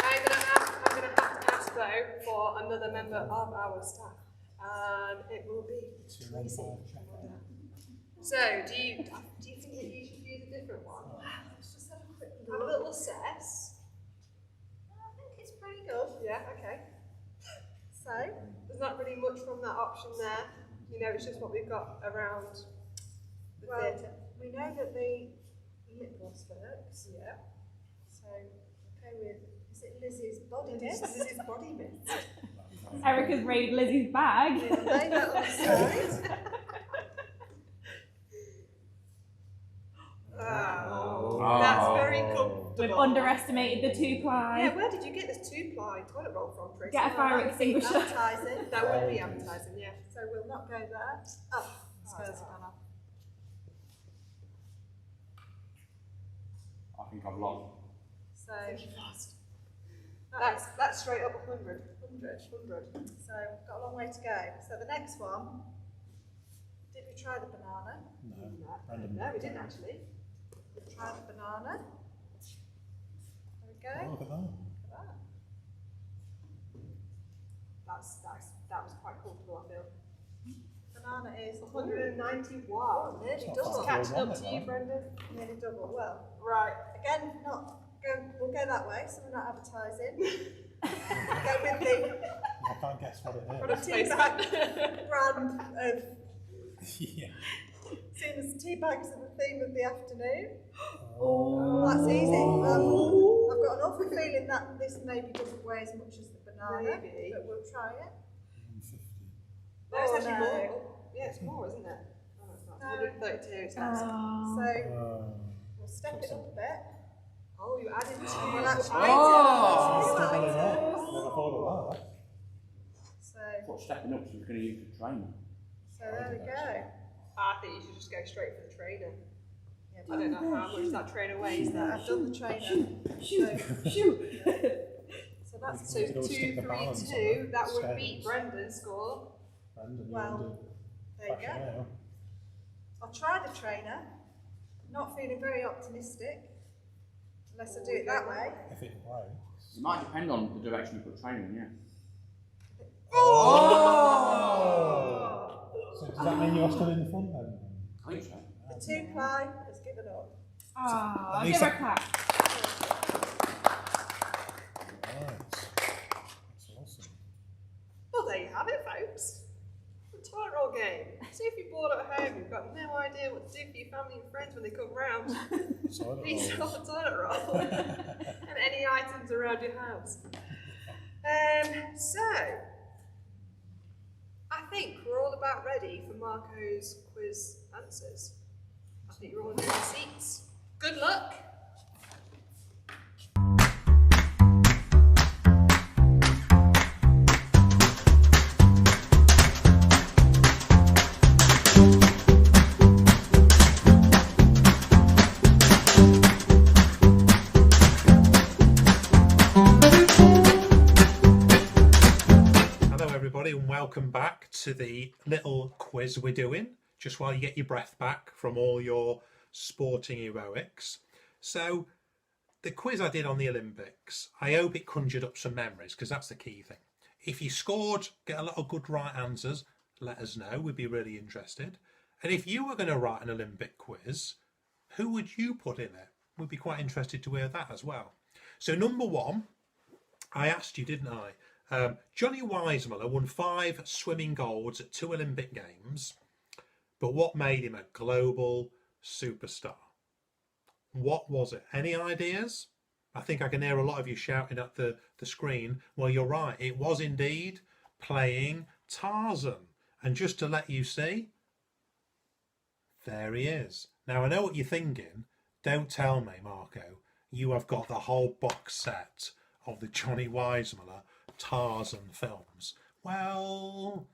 I'm going to have to ask though for another member of our staff, and it will be Tracy. So, do you think that you should use a different one? Let's just have a little assess. I think it's pretty good. Yeah, okay. So, there's not really much from that option there. You know, it's just what we've got around the theatre. We know that the lip gloss works. Yeah. So, okay with, is it Lizzie's body mist? Lizzie's body mist. Erica's raided Lizzie's bag. Yeah, lay that on the side. That's very comfortable. We've underestimated the 2-ply. Yeah, where did you get this 2-ply toilet roll from, Tracy? Get a fire extinguisher. Advertising. That would be advertising, yeah. So we'll not go there. Oh, Spurs have gone off. I think I've lost. So That's straight up 100. 100. so we've got a long way to go. So the next one, did we try the banana? No, we didn't actually. We'll try the banana. There we go. Oh, look at that. That was quite comfortable, I feel. Banana is 191. Nearly Not double. bad. Catching up to you, Brendan. Nearly double. Well, Right. again, we'll go that way, so we're not advertising. Go with the I can't guess what it is. tea bag brand of, Yeah. seeing as tea bags are the theme of the afternoon. Oh. That's easy. I've got an awful feeling that this maybe doesn't weigh as much as the banana, Maybe. but we'll try it. 150. No, it's actually no. more. Yeah, it's more, isn't it? Oh, it's not. No. 132. It's less. So we'll step it up a bit. Oh, you added 2 Well, that's items. Never thought of that. So What's stepping up, so we're going to use the trainer. there we go. I think you should just go straight for the trainer. I don't know how much that trainer weighs. I've done the trainer. Shoot. So that's So You could always stick the balance on 232. it. That would Scales. beat Brendan's score. Brendan, you Well, undo. there you Back go. now. I'll try the trainer. Not feeling very optimistic, unless I do it that way. If it works. It might depend on the direction you put training in, yeah. Oh! So does that mean you're still in the front then? I think so. The 2-ply has given up. Ah, At give least her a that- clap. Right. That's awesome. Well, there you have it, folks. The toilet roll game. See if you're bored at home, you've got no idea what to do for your family and friends when they come round. Toilet Please rolls. stop a toilet roll and any items around your house. So, I think we're all about ready for Marco's quiz answers. I think you're all in your seats. Good luck. And welcome back to the little quiz we're doing just while you get your breath back from all your sporting heroics. So the quiz I did on the Olympics, I hope it conjured up some memories, because that's the key thing. If you scored, get a lot of good right answers, let us know, we'd be really interested. And if you were going to write an Olympic quiz, who would you put in it? We'd be quite interested to hear that as well. So number one, I asked you, didn't I? Johnny Weissmuller won 5 swimming golds at 2 Olympic Games, but what made him a global superstar? What was it? Any ideas? I think I can hear a lot of you shouting at the screen. Well, you're right. It was indeed playing Tarzan. And just to let you see, there he is. Now, I know what you're thinking. Don't tell me, Marco, you have got the whole box set of the Johnny Weissmuller Tarzan films. Well,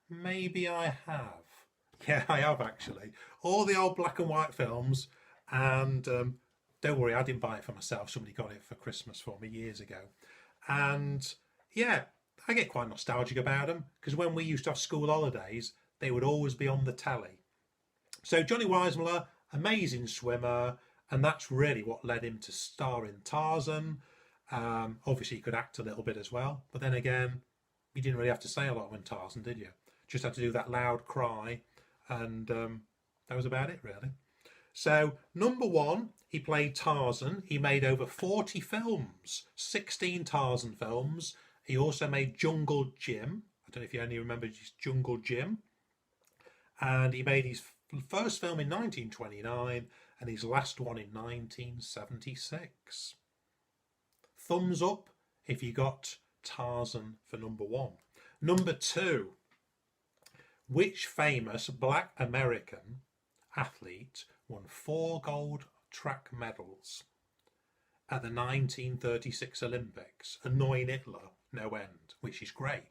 maybe I have. Yeah, I have actually. All the old black and white films, and don't worry, I didn't buy it for myself. Somebody got it for Christmas for me years ago. And yeah, I get quite nostalgic about them, because when we used to have school holidays, they would always be on the telly. So Johnny Weissmuller, amazing swimmer, and that's really what led him to star in Tarzan. Obviously, he could act a little bit as well, but then again, you didn't really have to say a lot when Tarzan, did you? Just had to do that loud cry, and that was about it, really. So, number one, he played Tarzan. He made over 40 films, 16 Tarzan films. He also made Jungle Jim. I don't know if you only remember just Jungle Jim. And he made his first film in 1929 and his last one in 1976. Thumbs up if you got Tarzan for number 1. Number 2. Which famous black American athlete won 4 gold track medals at the 1936 Olympics, annoying Hitler no end, which is great?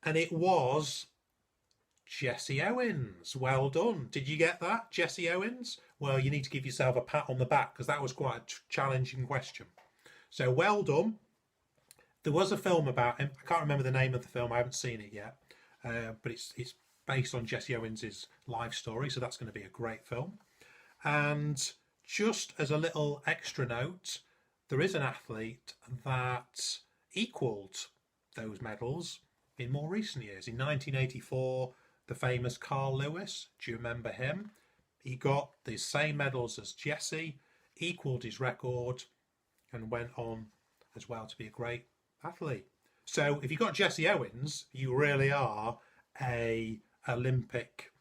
And it was Jesse Owens. Well done. Did you get that, Jesse Owens? Well, you need to give yourself a pat on the back because that was quite a challenging question. So well done. There was a film about him. I can't remember the name of the film. I haven't seen it yet. But it's based on Jesse Owens' life story, so that's going to be a great film. And just as a little extra note, there is an athlete that equalled those medals in more recent years. In 1984, the famous Carl Lewis, do you remember him? He got the same medals as Jesse, equalled his record, and went on as well to be a great athlete. So if you got Jesse Owens, you really are a Olympic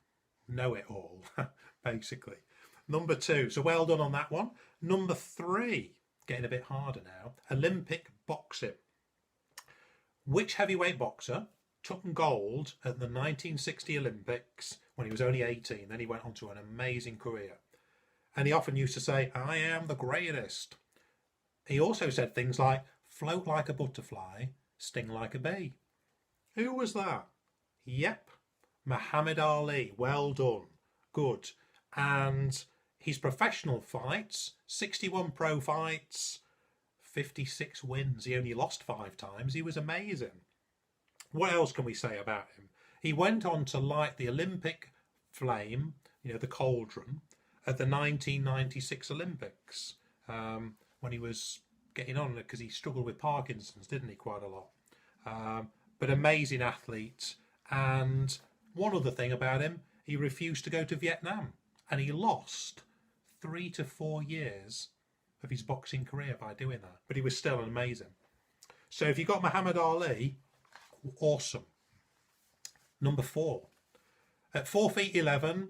know-it-all, basically. Number 2, so well done on that one. Number 3, getting a bit harder now, Olympic boxing. Which heavyweight boxer took gold at the 1960 Olympics when he was only 18? Then he went on to an amazing career. And he often used to say, I am the greatest. He also said things like, float like a butterfly, sting like a bee. Who was that? Yep, Muhammad Ali. Well done. Good. And his professional fights, 61 pro fights, 56 wins. He only lost 5 times. He was amazing. What else can we say about him? He went on to light the Olympic flame, the cauldron, at the 1996 Olympics when he was getting on, because he struggled with Parkinson's, didn't he, quite a lot. But amazing athlete. And one other thing about him, he refused to go to Vietnam, and he lost 3 to 4 years of his boxing career by doing that. But he was still amazing. So if you got Muhammad Ali, awesome. Number 4. At 4 feet 11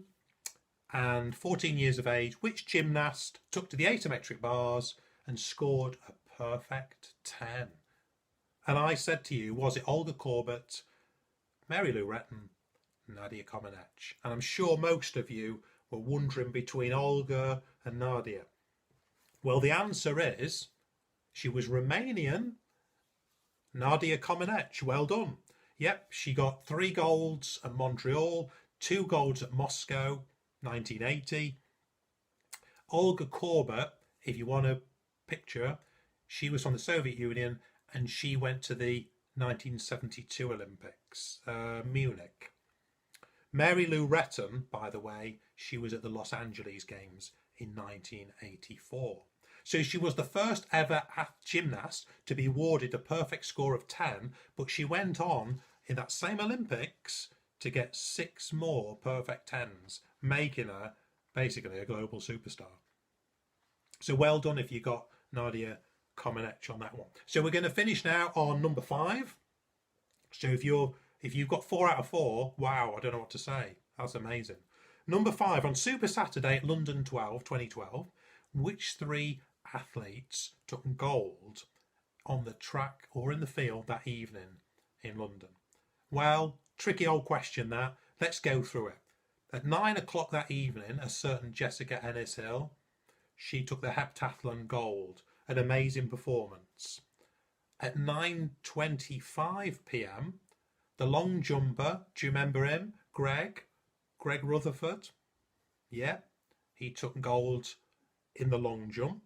and 14 years of age, which gymnast took to the asymmetric bars and scored a perfect 10? And I said to you, was it Olga Korbut, Mary Lou Retton, Nadia Comaneci? And I'm sure most of you were wondering between Olga and Nadia. Well, the answer is she was Romanian, Nadia Comaneci. Well done. Yep, she got 3 golds at Montreal, 2 golds at Moscow, 1980. Olga Korbut, if you want a picture, she was from the Soviet Union and she went to the 1972 Olympics, Munich. Mary Lou Retton, by the way, she was at the Los Angeles Games in 1984. So she was the first ever gymnast to be awarded a perfect score of 10, but she went on in that same Olympics to get 6 more perfect 10s, making her basically a global superstar. So well done if you got Nadia Comaneci on that one. So we're going to finish now on number 5. So if you've got 4 out of 4, wow, I don't know what to say. That's amazing. Number 5, on Super Saturday at London 2012, which 3 athletes took gold on the track or in the field that evening in London? Well, tricky old question that. Let's go through it. At 9 o'clock that evening, a certain Jessica Ennis-Hill, she took the heptathlon gold, an amazing performance. At 9:25 p.m, the long jumper, do you remember him? Greg Rutherford. Yeah, he took gold in the long jump,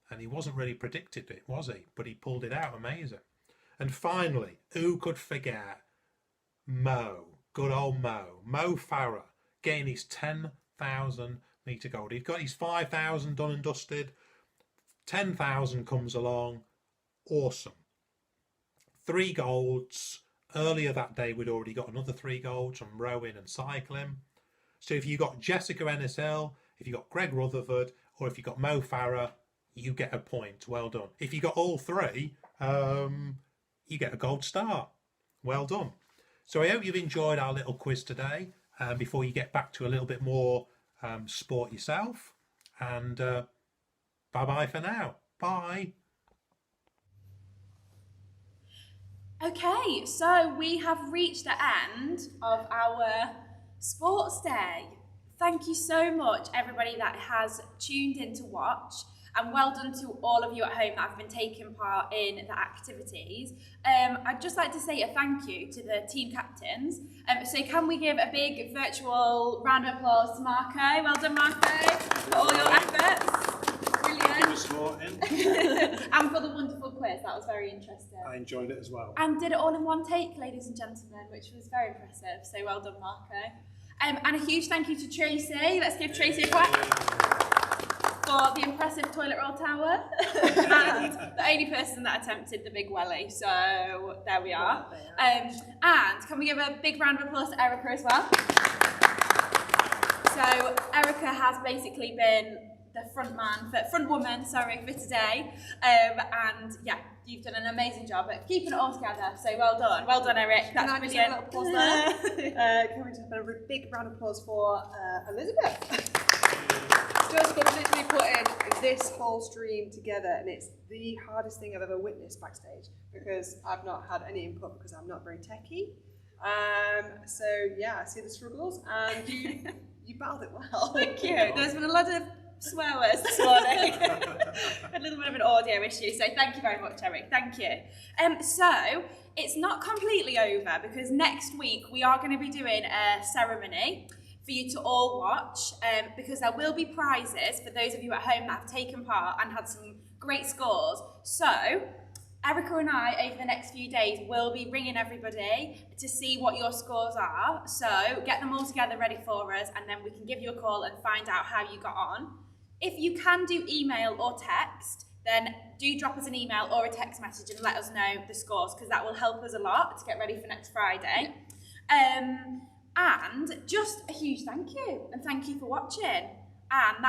and he wasn't really predicted it, was he? But he pulled it out, amazing. And finally, who could forget Mo, good old Mo Farah, getting his 10,000 metre gold. He'd got his 5,000 done and dusted, 10,000 comes along, awesome. 3 golds. Earlier that day we'd already got another 3 golds from rowing and cycling. So if you got Jessica Ennis-Hill, if you got Greg Rutherford, or if you got Mo Farah, you get a point. Well done. If you got all 3, you get a gold star. Well done. So I hope you've enjoyed our little quiz today. before you get back to a little bit more sport yourself. And bye-bye for now. Bye. Okay, so we have reached the end of our sports day. Thank you so much, everybody that has tuned in to watch, and well done to all of you at home that have been taking part in the activities. I'd just like to say a thank you to the team captains. So can we give a big virtual round of applause to Marco? Well done, Marco, for all your efforts. And for the wonderful quiz, that was very interesting. I enjoyed it as well. And did it all in one take, ladies and gentlemen, which was very impressive. So well done, Marco. And a huge thank you to Tracy. Let's give Tracy a clap for the impressive toilet roll tower. And the only person that attempted the big welly. So there we are. And can we give a big round of applause to Erica as well? So Erica has basically been the front woman for today, and yeah, you've done an amazing job at keeping it all together. So well done, Eric. That's brilliant. Can I just have a little applause there? Can we just have a big round of applause for Elizabeth? Just got to literally put in this whole stream together, and it's the hardest thing I've ever witnessed backstage because I've not had any input because I'm not very techie. So yeah, I see the struggles, and you battled it well. Thank you. There's been a lot of swear words this morning. A little bit of an audio issue, so thank you very much, Eric. Thank you. So it's not completely over because next week we are going to be doing a ceremony for you to all watch, because there will be prizes for those of you at home that have taken part and had some great scores. So Erica and I, over the next few days, will be ringing everybody to see what your scores are. So get them all together ready for us, and then we can give you a call and find out how you got on. If you can do email or text, then do drop us an email or a text message and let us know the scores, because that will help us a lot to get ready for next Friday. And just a huge thank you, and thank you for watching. And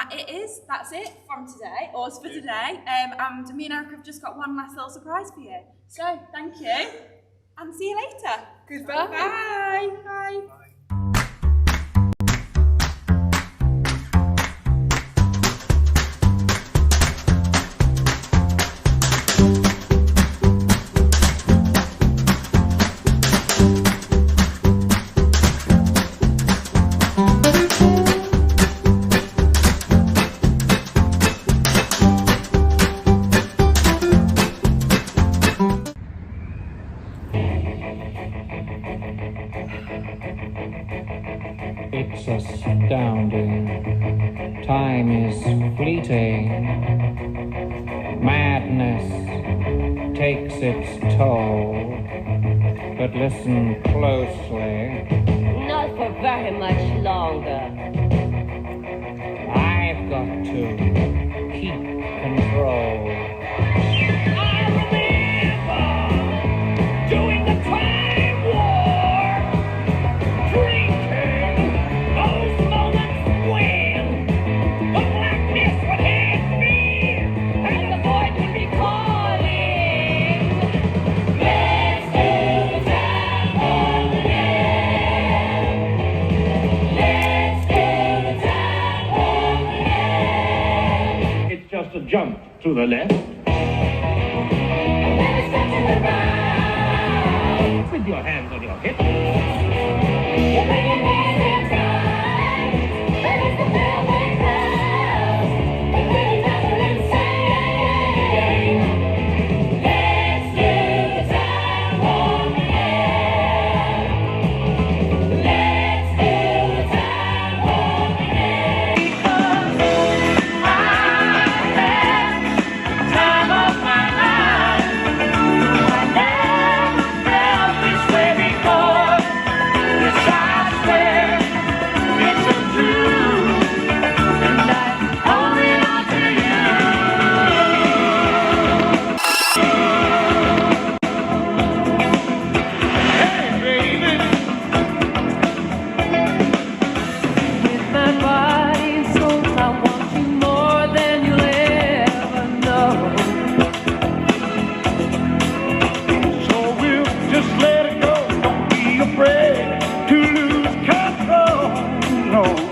that's it from today, or for today. And me and Erica have just got one last little surprise for you. So thank you, and see you later. Goodbye. Bye. Bye. It's astounding. Time is fleeting. Madness takes its toll. But listen closely. Not for very much longer. I've got to keep control. I remember doing the crime war, drinking those moments when the blackness would hit me and the void would be calling. Let's do the time over again. Let's do the time over again. It's just a jump to the left. With your hands on your hips. You're bringing me in time. That is the fairway clouds. It really doesn't insane. Let's do the time warp again. Let's do the time warp again. Because I had the time of my life. I never felt this way before. know